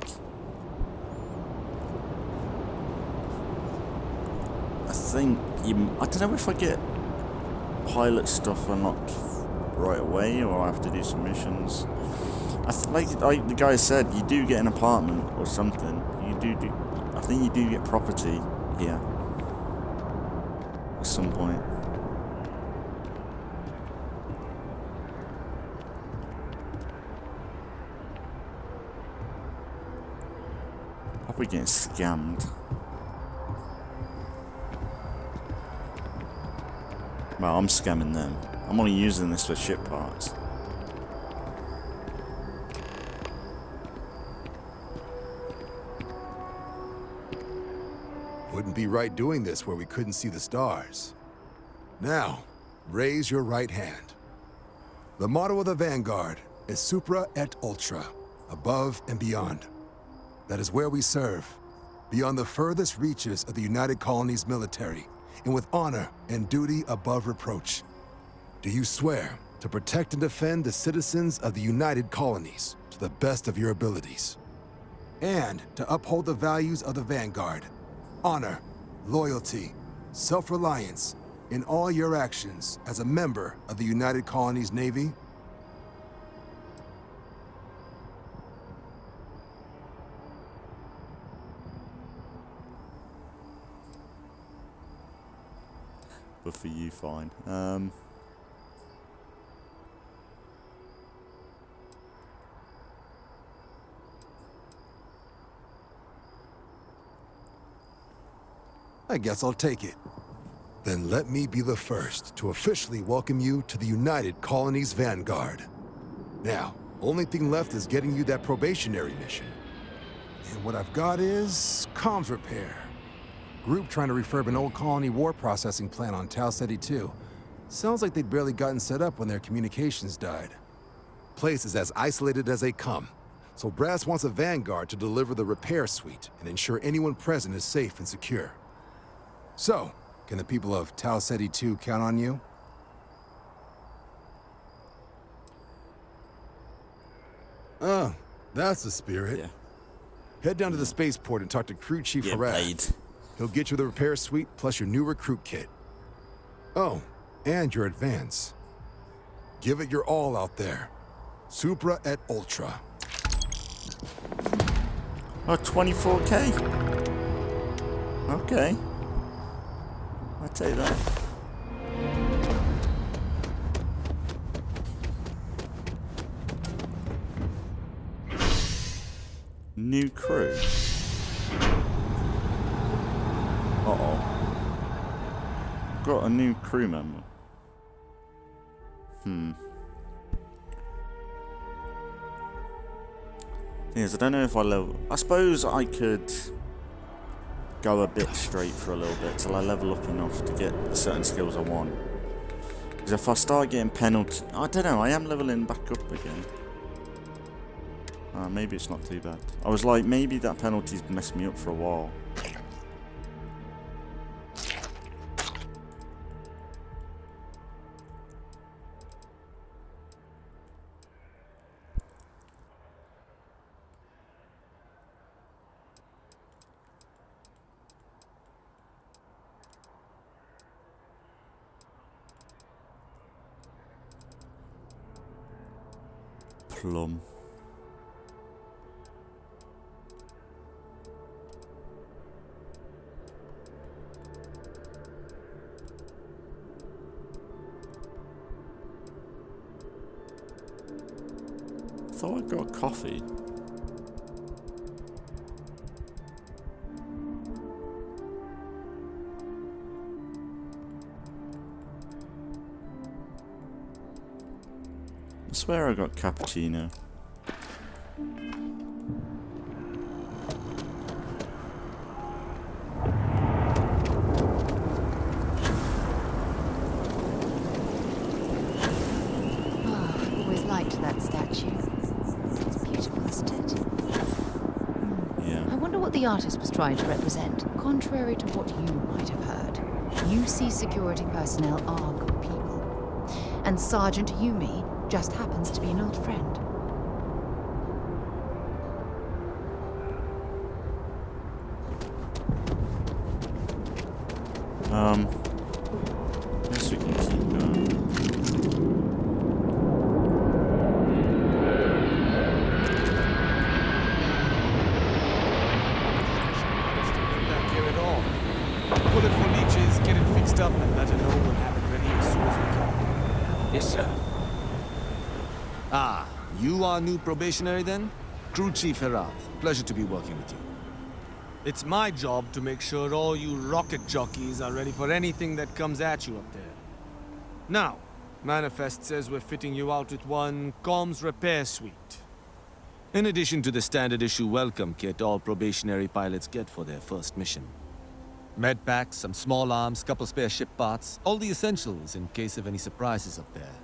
Speaker 1: I think I don't know if I get pilot stuff unlocked right away or I have to do some missions. Like the guy said, you do get an apartment or something. I think you do get property here at some point. Probably getting scammed. Well, I'm scamming them. I'm only using this for ship parts.
Speaker 10: Wouldn't be right doing this where we couldn't see the stars. Now, raise your right hand. The motto of the Vanguard is Supra et Ultra, above and beyond. That is where we serve, beyond the furthest reaches of the United Colonies military, and with honor and duty above reproach. Do you swear to protect and defend the citizens of the United Colonies to the best of your abilities? And to uphold the values of the Vanguard, honor, loyalty, self-reliance in all your actions as a member of the United Colonies Navy?
Speaker 1: But for you, fine.
Speaker 10: I guess I'll take it. Then let me be the first to officially welcome you to the United Colonies Vanguard. Now, only thing left is getting you that probationary mission. And what I've got is comms repair. Group trying to refurb an old colony war processing plant on Tau Ceti 2. Sounds like they'd barely gotten set up when their communications died. Place is as isolated as they come. So Brass wants a Vanguard to deliver the repair suite and ensure anyone present is safe and secure. So, can the people of Tau Ceti 2 count on you? Oh, that's the spirit.
Speaker 1: Yeah.
Speaker 10: Head down to the spaceport and talk to Crew Chief
Speaker 1: Yeah,
Speaker 10: Harad.
Speaker 1: Blade.
Speaker 10: He'll get you the repair suite plus your new recruit kit. Oh, and your advance. Give it your all out there. Supra et Ultra.
Speaker 1: Oh, 24K. Okay. I'll take that. New crew. Uh-oh. Got a new crew member. Thing is, I don't know if I level... I suppose I could go a bit straight for a little bit till I level up enough to get certain skills I want. Because if I start getting penalty... I don't know, I am leveling back up again. Maybe it's not too bad. I was like, maybe that penalty's messed me up for a while. Plum. I thought I got coffee. I swear I got cappuccino.
Speaker 9: Always liked that statue. It's beautiful, isn't it?
Speaker 1: Yeah.
Speaker 9: I wonder what the artist was trying to represent. Contrary to what you might have heard, UC security personnel are good people. And Sergeant Yumi just happens to be an old friend.
Speaker 1: Guess we can keep going.
Speaker 7: Not here at all. Pull it for leeches, get it fixed up, and let her know we'll have it ready as soon as we can.
Speaker 17: Yes, sir.
Speaker 18: Ah, you are new probationary then? Crew Chief Harad. Pleasure to be working with you.
Speaker 7: It's my job to make sure all you rocket jockeys are ready for anything that comes at you up there. Now, Manifest says we're fitting you out with one comms repair suite.
Speaker 18: In addition to the standard issue welcome kit all probationary pilots get for their first mission. Med packs, some small arms, couple spare ship parts, all the essentials in case of any surprises up there.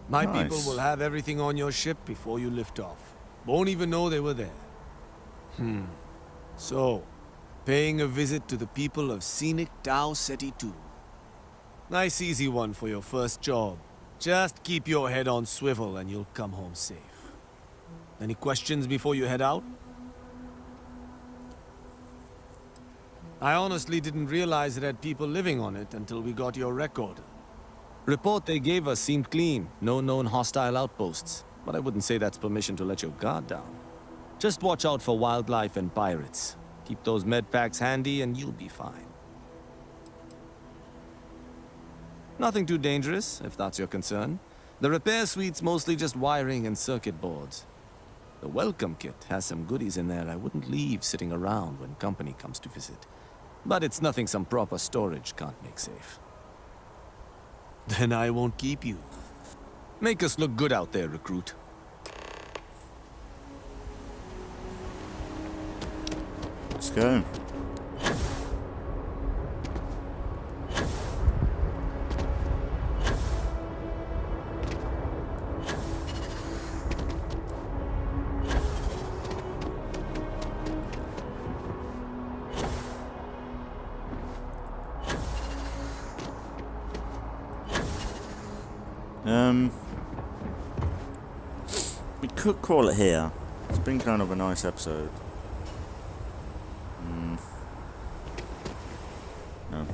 Speaker 7: My
Speaker 1: Nice.
Speaker 7: people will have everything on your ship before you lift off. Won't even know they were there. So, paying a visit to the people of scenic Tau Ceti 2. Nice easy one for your first job. Just keep your head on swivel and you'll come home safe. Any questions before you head out? I honestly didn't realize it had people living on it until we got your record.
Speaker 18: Report they gave us seemed clean. No known hostile outposts. But I wouldn't say that's permission to let your guard down. Just watch out for wildlife and pirates. Keep those med packs handy and you'll be fine. Nothing too dangerous, if that's your concern. The repair suite's mostly just wiring and circuit boards. The welcome kit has some goodies in there I wouldn't leave sitting around when company comes to visit. But it's nothing some proper storage can't make safe.
Speaker 7: Then I won't keep you.
Speaker 18: Make us look good out there, recruit.
Speaker 1: Let's go. we could call it here. It's been kind of a nice episode. No.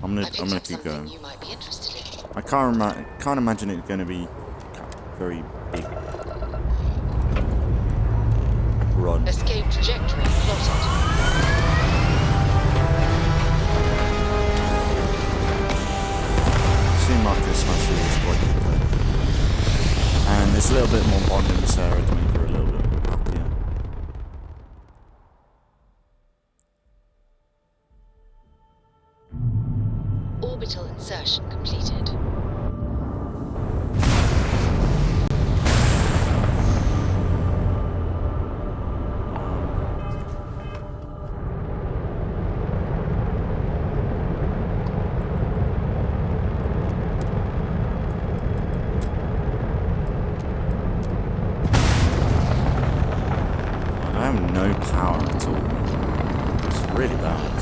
Speaker 1: I'm gonna keep going.
Speaker 15: You might be interested in.
Speaker 1: I can't imagine it going to be very big. Run.
Speaker 15: Escape trajectory plotted.
Speaker 1: Seemed like this smash is quite quickly. And there's a little bit more bond in Sarah to make her a little bit happier.
Speaker 15: Orbital insertion completed.
Speaker 1: I have no power at all. It's really bad.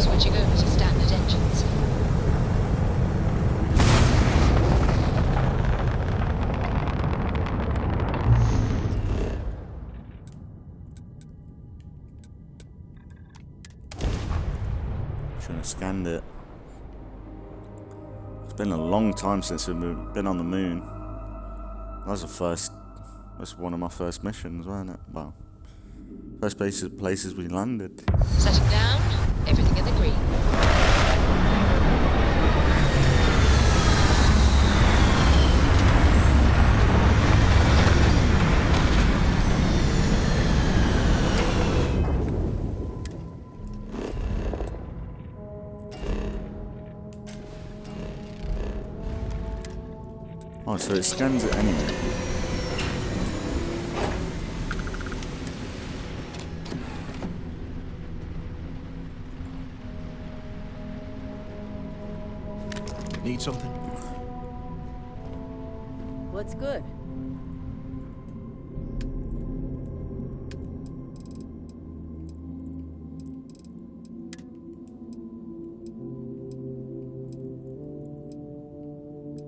Speaker 15: Switching over to standard engines.
Speaker 1: Shouldn't have scanned it. It's been a long time since we've been on the moon. That was the first. That's one of my first missions, wasn't it? Well, first places we landed.
Speaker 15: Setting down. Everything in the green.
Speaker 1: Oh, so it scans it anyway.
Speaker 17: Need something?
Speaker 2: What's good?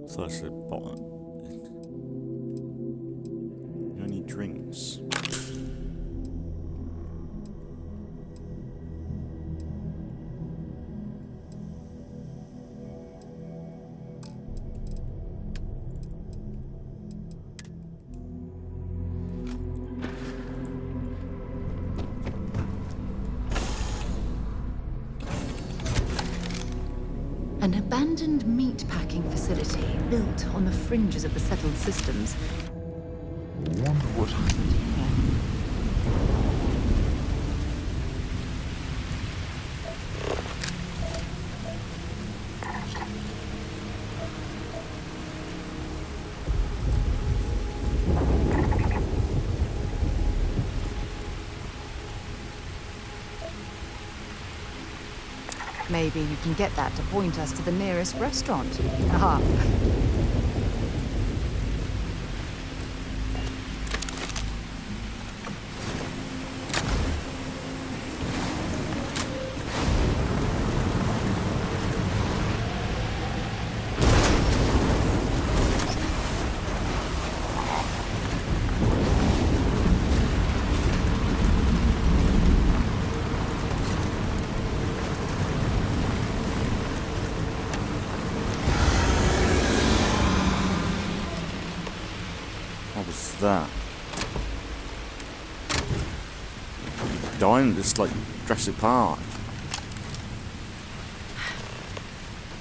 Speaker 1: So that's the bottom. You need drinks.
Speaker 9: An abandoned meat-packing facility built on the fringes of the settled systems.
Speaker 17: Wonder what happened here.
Speaker 9: Maybe you can get that to point us to the nearest restaurant. Aha.
Speaker 1: What was that? Dying, just like Jurassic Park.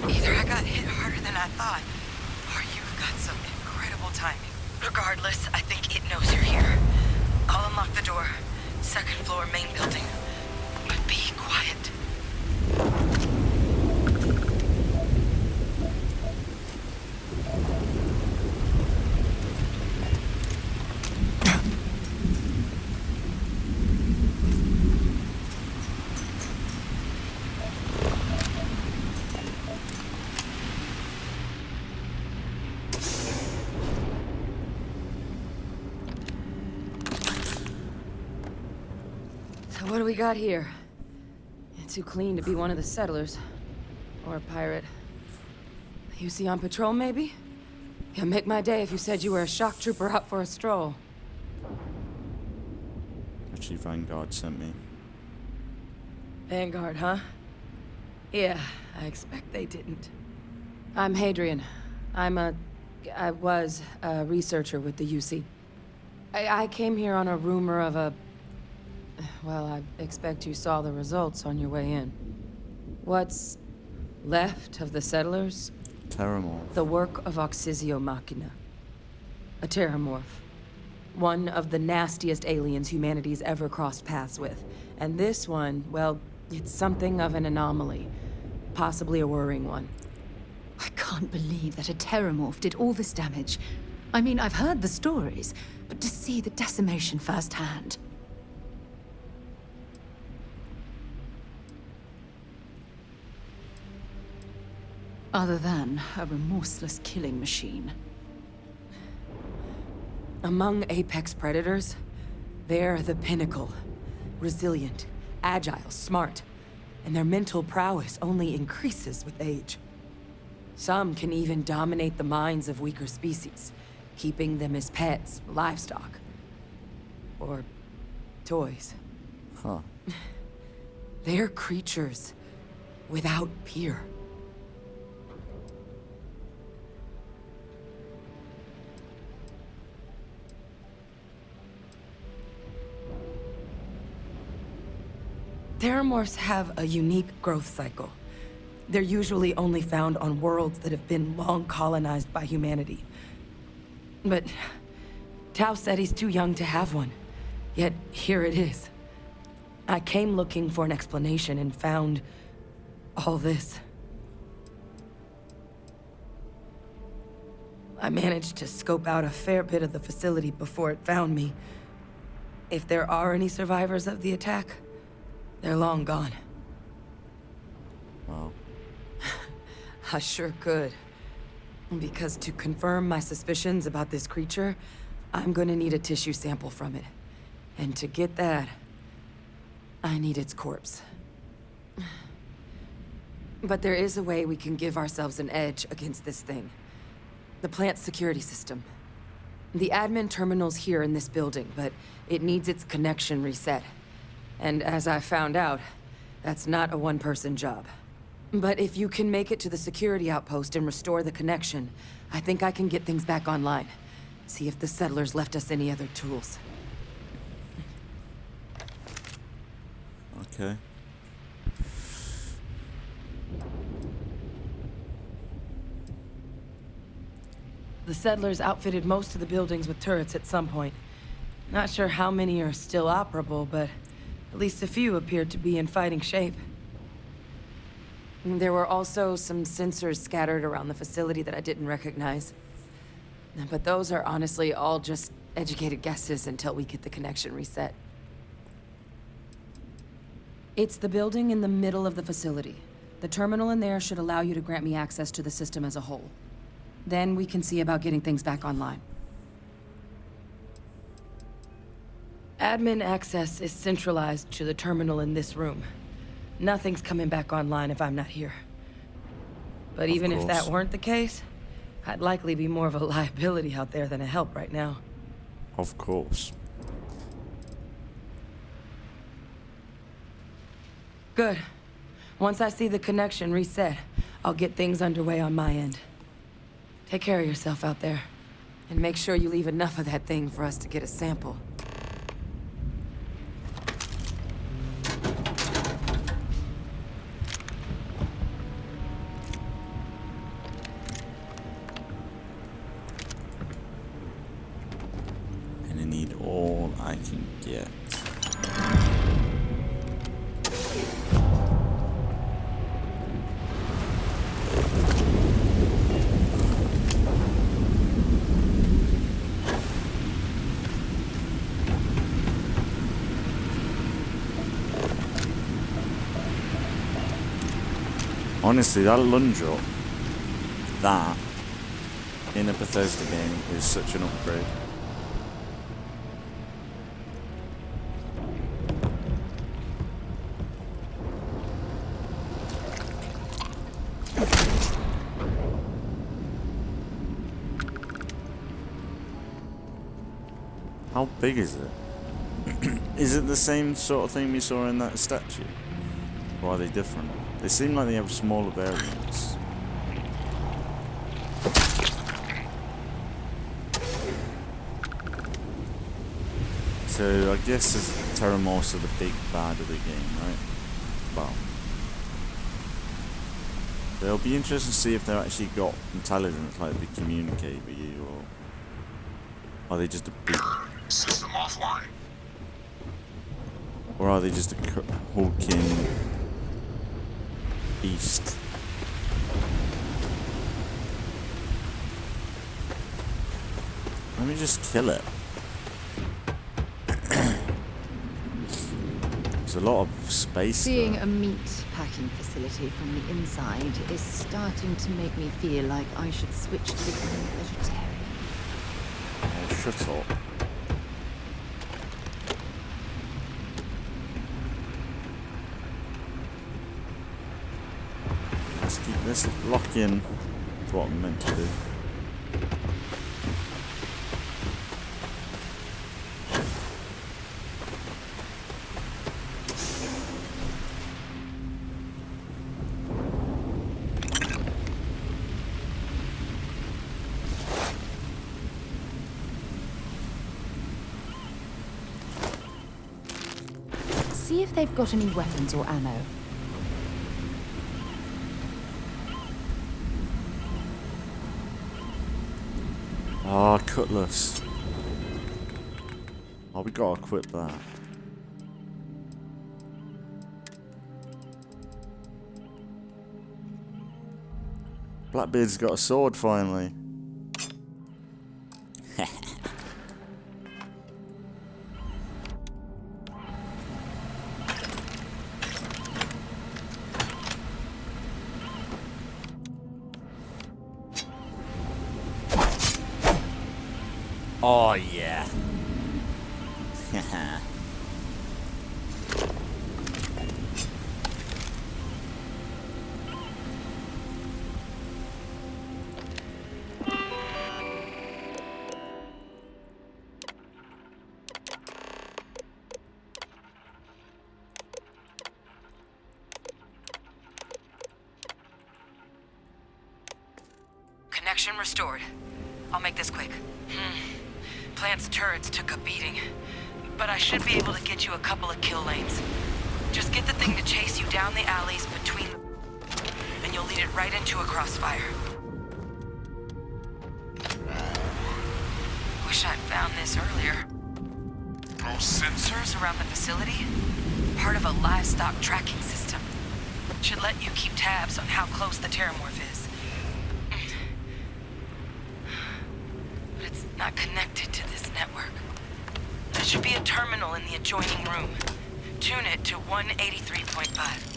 Speaker 4: Either I got hit harder than I thought, or you've got some incredible timing. Regardless, I think it knows you're here. I'll unlock the door. Second floor, main building. But be quiet. What do we got here? Too clean to be one of the settlers. Or a pirate. You see on patrol, maybe? It'd make my day if you said you were a shock trooper out for a stroll.
Speaker 1: Actually, Vanguard sent me.
Speaker 4: Vanguard, huh? Yeah, I expect they didn't. I'm Hadrian. I was a researcher with the UC. I came here on a rumor of a... Well, I expect you saw the results on your way in. What's left of the settlers?
Speaker 1: Terramorph.
Speaker 4: The work of Oxysio Machina. A terramorph. One of the nastiest aliens humanity's ever crossed paths with. And this one, well, it's something of an anomaly. Possibly a worrying one.
Speaker 9: I can't believe that a terramorph did all this damage. I mean, I've heard the stories, but to see the decimation firsthand. Other than a remorseless killing machine.
Speaker 4: Among apex predators, they're the pinnacle. Resilient, agile, smart. And their mental prowess only increases with age. Some can even dominate the minds of weaker species, keeping them as pets, livestock, or toys.
Speaker 1: Huh.
Speaker 4: They're creatures without peer. Terramorphs have a unique growth cycle. They're usually only found on worlds that have been long colonized by humanity. But Tau said he's too young to have one. Yet here it is. I came looking for an explanation and found all this. I managed to scope out a fair bit of the facility before it found me. If there are any survivors of the attack, they're long gone.
Speaker 1: Wow.
Speaker 4: I sure could. Because to confirm my suspicions about this creature, I'm gonna need a tissue sample from it. And to get that, I need its corpse. But there is a way we can give ourselves an edge against this thing. The plant's security system. The admin terminal's here in this building, but it needs its connection reset. And as I found out, that's not a one-person job. But if you can make it to the security outpost and restore the connection, I think I can get things back online. See if the settlers left us any other tools.
Speaker 1: Okay.
Speaker 4: The settlers outfitted most of the buildings with turrets at some point. Not sure how many are still operable, but at least a few appeared to be in fighting shape. There were also some sensors scattered around the facility that I didn't recognize. But those are honestly all just educated guesses until we get the connection reset. It's the building in the middle of the facility. The terminal in there should allow you to grant me access to the system as a whole. Then we can see about getting things back online. Admin access is centralized to the terminal in this room. Nothing's coming back online if I'm not here. But even if that weren't the case, I'd likely be more of a liability out there than a help right now.
Speaker 1: Of course.
Speaker 4: Good. Once I see the connection reset, I'll get things underway on my end. Take care of yourself out there. And make sure you leave enough of that thing for us to get a sample.
Speaker 1: And I need all I can get. Honestly, that lunge up, that, in a Bethesda game, is such an upgrade. How big is it? Is it the same sort of thing we saw in that statue? Or are they different? They seem like they have smaller variants. So I guess Terramorphs are the big bad of the game, right? Well, it'll be interesting to see if they've actually got intelligence, like they communicate with you, or are they just a big
Speaker 19: system offline?
Speaker 1: Or are they just a hulking beast? Let me just kill it. There's a lot of space.
Speaker 9: Seeing
Speaker 1: there.
Speaker 9: a meat packing facility from the inside is starting to make me feel like I should switch to becoming a vegetarian.
Speaker 1: Oh, shut up. Let's lock in what I'm meant to do.
Speaker 9: See if they've got any weapons or ammo.
Speaker 1: Ah, cutlass. Oh, we gotta equip that. Blackbeard's got a sword finally. Oh yeah.
Speaker 4: Connection restored. I'll make this quick. Plant's turrets took a beating, but I should be able to get you a couple of kill lanes. Just get the thing to chase you down the alleys between and you'll lead it right into a crossfire. Wish I'd found this earlier.
Speaker 19: Those sensors
Speaker 4: around the facility? Part of a livestock tracking system. Should let you keep tabs on how close the Terramorph is. But it's not connected to this network. There should be a terminal in the adjoining room. Tune it to 183.5.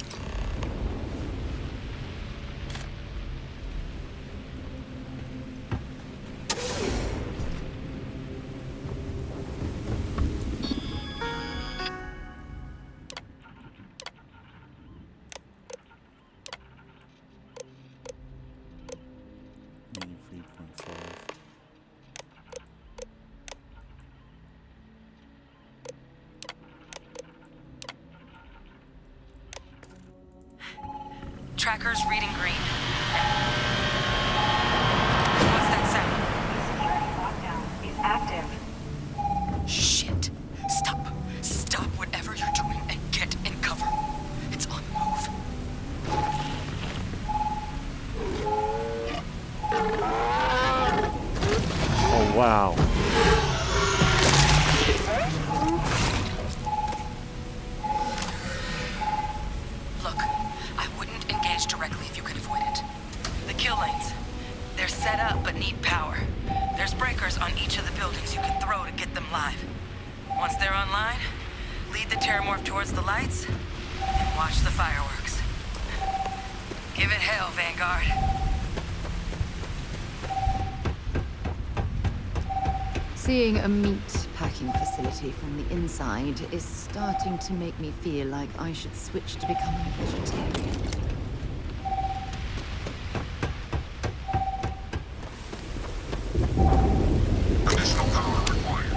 Speaker 4: Tracker's reading green. What's that sound?
Speaker 15: Security lockdown is active.
Speaker 4: Shit. Stop. Stop whatever you're doing and get in cover. It's on the move.
Speaker 1: Oh, wow.
Speaker 4: Look, I wouldn't engage directly if you could avoid it. The kill lanes. They're set up but need power. There's breakers on each of the buildings you can throw to get them live. Once they're online, lead the Terramorph towards the lights and watch the fireworks. Give it hell, Vanguard.
Speaker 9: Seeing a meat packing facility from the inside is starting to make me feel like I should switch to becoming a vegetarian.
Speaker 19: additional power required.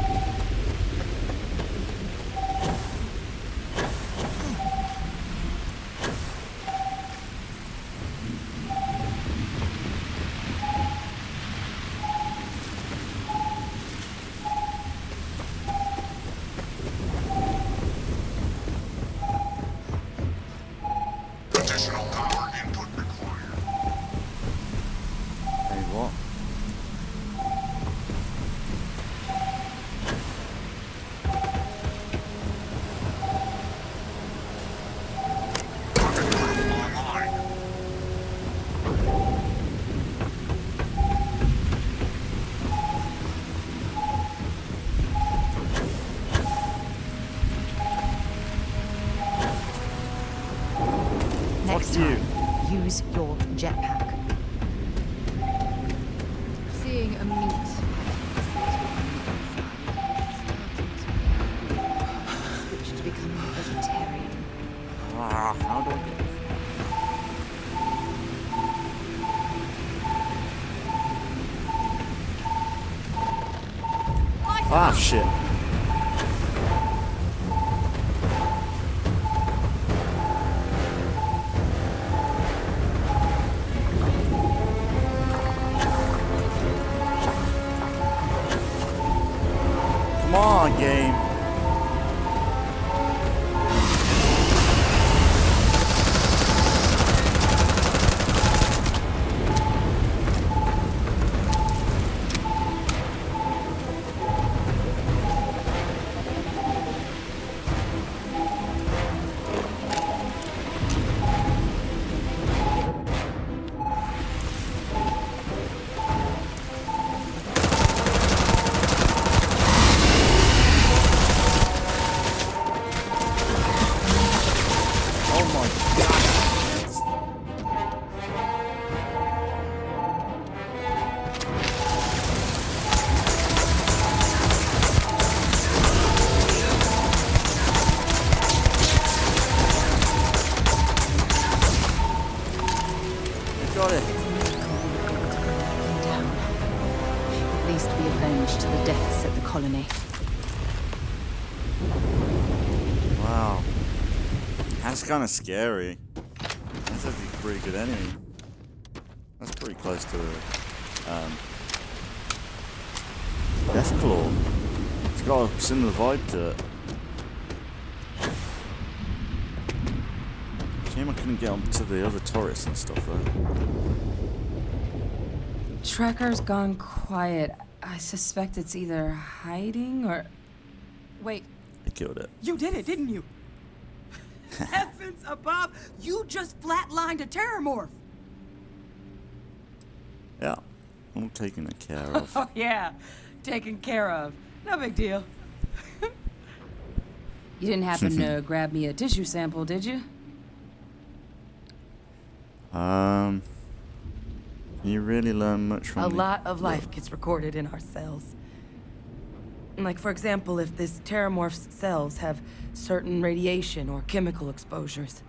Speaker 9: time, use your jetpack.
Speaker 2: Seeing a meat.
Speaker 9: Switch to becoming a vegetarian.
Speaker 1: How do I get this? Ah, shit. Come on, game. Got it.
Speaker 9: Down. At least we avenged the deaths at the colony.
Speaker 1: Wow. That's kind of scary. That's actually a pretty good enemy. That's pretty close to Death Claw. It's got a similar vibe to it. Shame I couldn't get onto the other turrets and stuff though.
Speaker 4: Tracker's gone quiet. I suspect it's either hiding or... Wait.
Speaker 1: I killed it.
Speaker 4: You did it, didn't you? Heavens above! You just flatlined a terramorph!
Speaker 1: Yeah. I'm taking it care of.
Speaker 4: Oh yeah, taken care of. No big deal. You didn't happen to grab me a tissue sample, did you?
Speaker 1: You really learn much from
Speaker 4: A lot of life gets recorded in our cells. Like, for example, if this terramorph's cells have certain radiation or chemical exposures,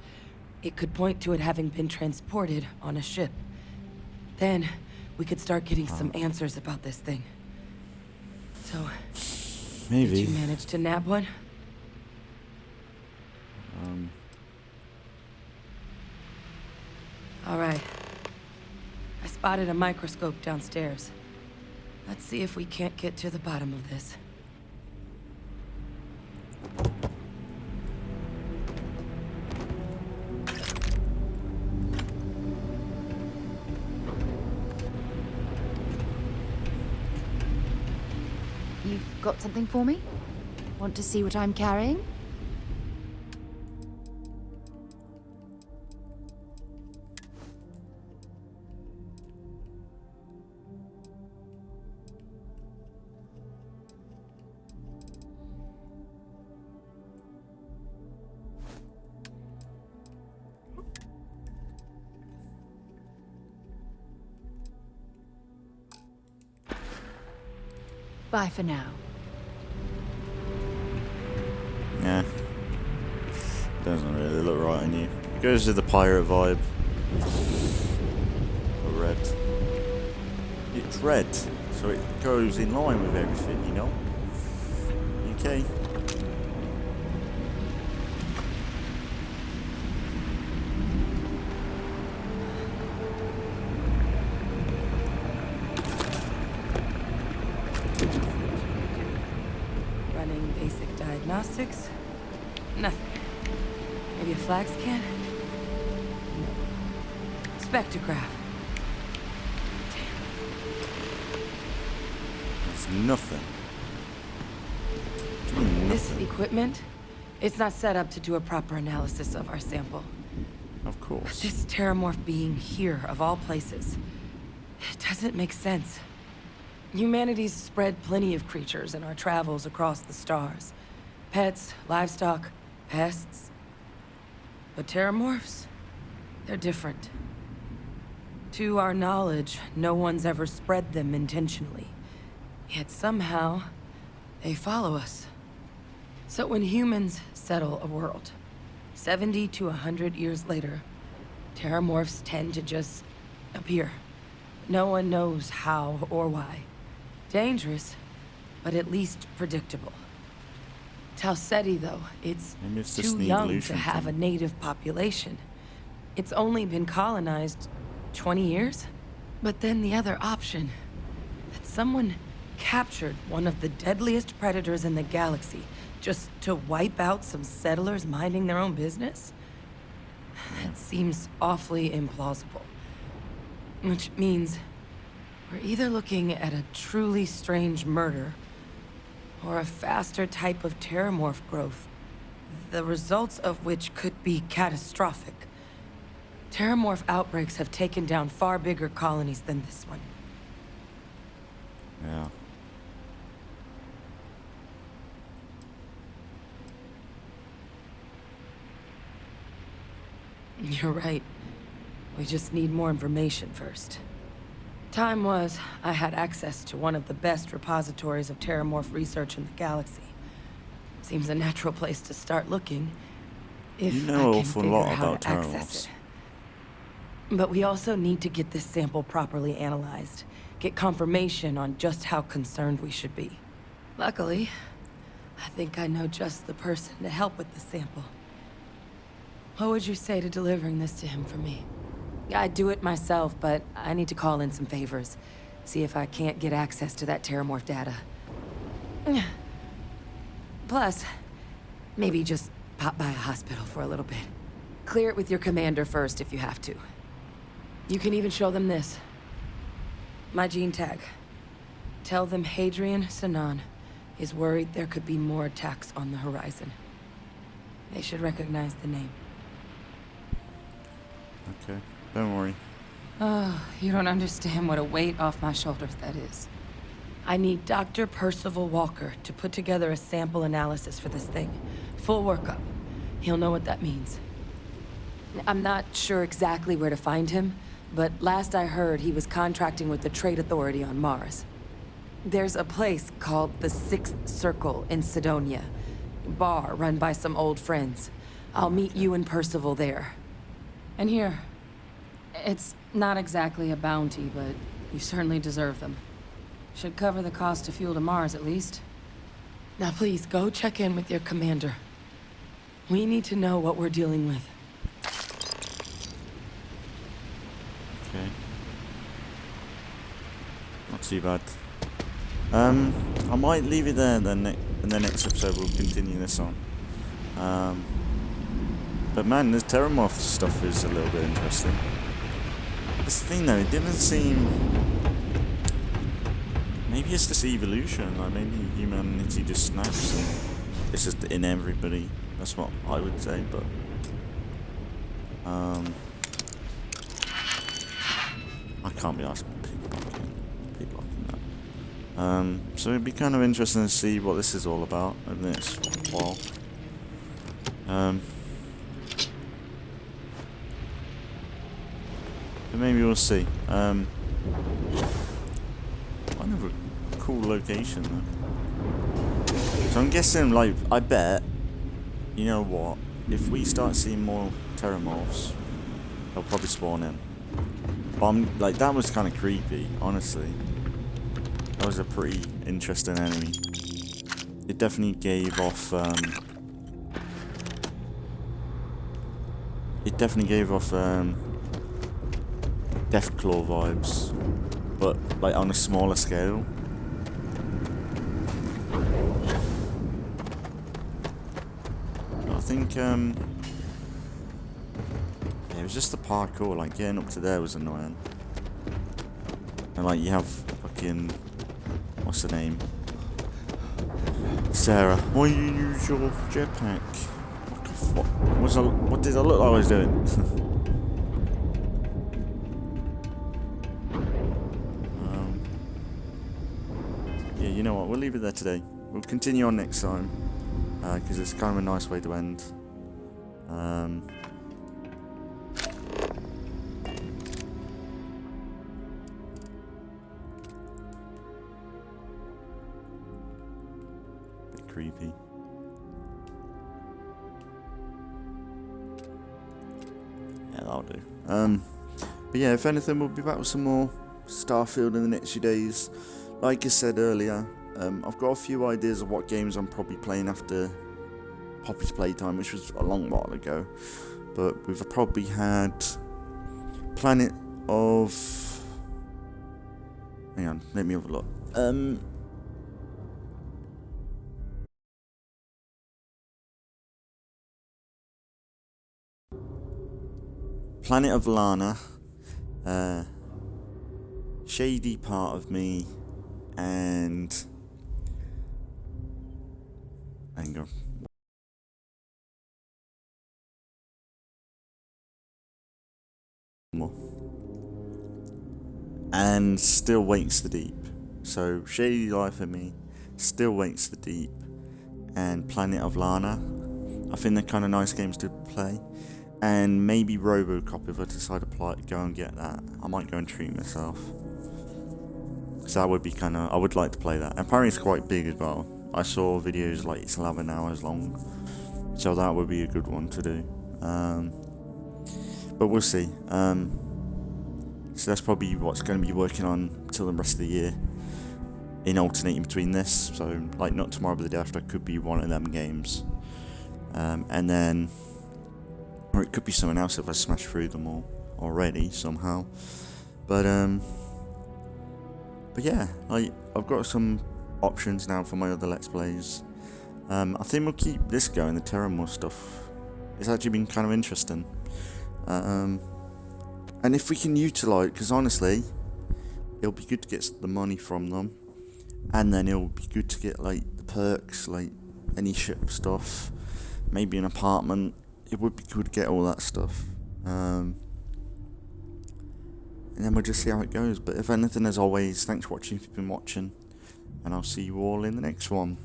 Speaker 4: it could point to it having been transported on a ship. Then, we could start getting some answers about this thing. So,
Speaker 1: maybe.
Speaker 4: Did you manage to nab one? All right. I spotted a microscope downstairs. Let's see if we can't get to the bottom of this.
Speaker 9: You've got something for me? Want to see what I'm carrying? Bye for now.
Speaker 1: Yeah. Doesn't really look right on you. It goes with the pirate vibe. The red. It's red, so it goes in line with everything, you know? Okay.
Speaker 4: Running basic diagnostics. Nothing. Maybe a flag scan? No. Spectrograph.
Speaker 1: It's nothing.
Speaker 4: This equipment, it's not set up to do a proper analysis of our sample.
Speaker 1: Of course.
Speaker 4: This terramorph being here, of all places, it doesn't make sense. Humanity's spread plenty of creatures in our travels across the stars. Pets, livestock, pests. But terramorphs? They're different. To our knowledge, no one's ever spread them intentionally. Yet somehow, they follow us. So when humans settle a world, 70 to 100 years later, terramorphs tend to just appear. No one knows how or why. Dangerous, but at least predictable. Tau Ceti, though, it's too young to have a native population. It's only been colonized 20 years? But then the other option, that someone captured one of the deadliest predators in the galaxy just to wipe out some settlers minding their own business? That seems awfully implausible. Which means we're either looking at a truly strange murder or a faster type of terramorph growth, the results of which could be catastrophic. Terramorph outbreaks have taken down far bigger colonies than this one.
Speaker 1: Yeah.
Speaker 4: You're right. We just need more information first. Time was, I had access to one of the best repositories of terramorph research in the galaxy. Seems a natural place to start looking, if
Speaker 1: You know
Speaker 4: I
Speaker 1: an
Speaker 4: can
Speaker 1: awful
Speaker 4: figure
Speaker 1: lot
Speaker 4: how
Speaker 1: about
Speaker 4: to access
Speaker 1: terramorphs.
Speaker 4: it. But we also need to get this sample properly analyzed, get confirmation on just how concerned we should be. Luckily, I think I know just the person to help with the sample. What would you say to delivering this to him for me? I'd do it myself, but I need to call in some favors. See if I can't get access to that terramorph data. Plus, maybe just pop by a hospital for a little bit. Clear it with your commander first if you have to. You can even show them this. My gene tag. Tell them Hadrian Sinan is worried there could be more attacks on the horizon. They should recognize the name.
Speaker 1: Okay, don't worry.
Speaker 4: Oh, you don't understand what a weight off my shoulders that is. I need Dr. Percival Walker to put together a sample analysis for this thing. Full workup. He'll know what that means. I'm not sure exactly where to find him, but last I heard he was contracting with the Trade Authority on Mars. There's a place called the Sixth Circle in Sidonia. Bar run by some old friends. I'll meet you and Percival there. And here. It's not exactly a bounty, but you certainly deserve them. Should cover the cost of fuel to Mars, at least. Now please, go check in with your commander. We need to know what we're dealing with.
Speaker 1: Okay. Not too bad. I might leave it there, then in the next episode we'll continue this on. But man, this terramorph stuff is a little bit interesting. This thing though, it didn't seem... Maybe it's just evolution, like maybe humanity just snaps and it's just in everybody. That's what I would say, but... I can't be asking people like that. So it'd be kind of interesting to see what this is all about over the next while. But maybe we'll see. Kind of a cool location though. So I'm guessing, like, I bet, you know what, if we start seeing more terramorphs, they'll probably spawn in. But I'm, like, that was kind of creepy, honestly. That was a pretty interesting enemy. It definitely gave off, Deathclaw vibes, but like on a smaller scale. I think yeah, it was just the parkour, like getting up to there was annoying. And like you have fucking, what's her name? Sarah, why you use your jetpack? What did I look like I was doing? Yeah, you know what, we'll leave it there today. We'll continue on next time, because it's kind of a nice way to end. creepy. Yeah, that'll do. But yeah, if anything, we'll be back with some more Starfield in the next few days. Like I said earlier, I've got a few ideas of what games I'm probably playing after Poppy's Playtime, which was a long while ago. But we've probably had Planet of... Hang on, let me have a look. Planet of Lana, Shady Part of Me, and hang on. More. And Still Waits the Deep. So Shady Life of Me, Still Waits the Deep, and Planet of Lana. I think they're kind of nice games to play. And maybe RoboCop if I decide to go and get that. I might go and treat myself. Because that would be kind of... I would like to play that. And apparently it's quite big as well. I saw videos like it's 11 hours long. So that would be a good one to do. But we'll see. So that's probably what's going to be working on till the rest of the year. In alternating between this. So like not tomorrow but the day after could be one of them games. And then... Or it could be something else if I smash through them all already somehow. But yeah, I've got some options now for my other Let's Plays. I think we'll keep this going, the Terramore stuff. It's actually been kind of interesting. And if we can utilise, because honestly, it'll be good to get the money from them. And then it'll be good to get like the perks, like any ship stuff, maybe an apartment. It would be good to get all that stuff. And then we'll just see how it goes. But if anything, as always, thanks for watching if you've been watching. And I'll see you all in the next one.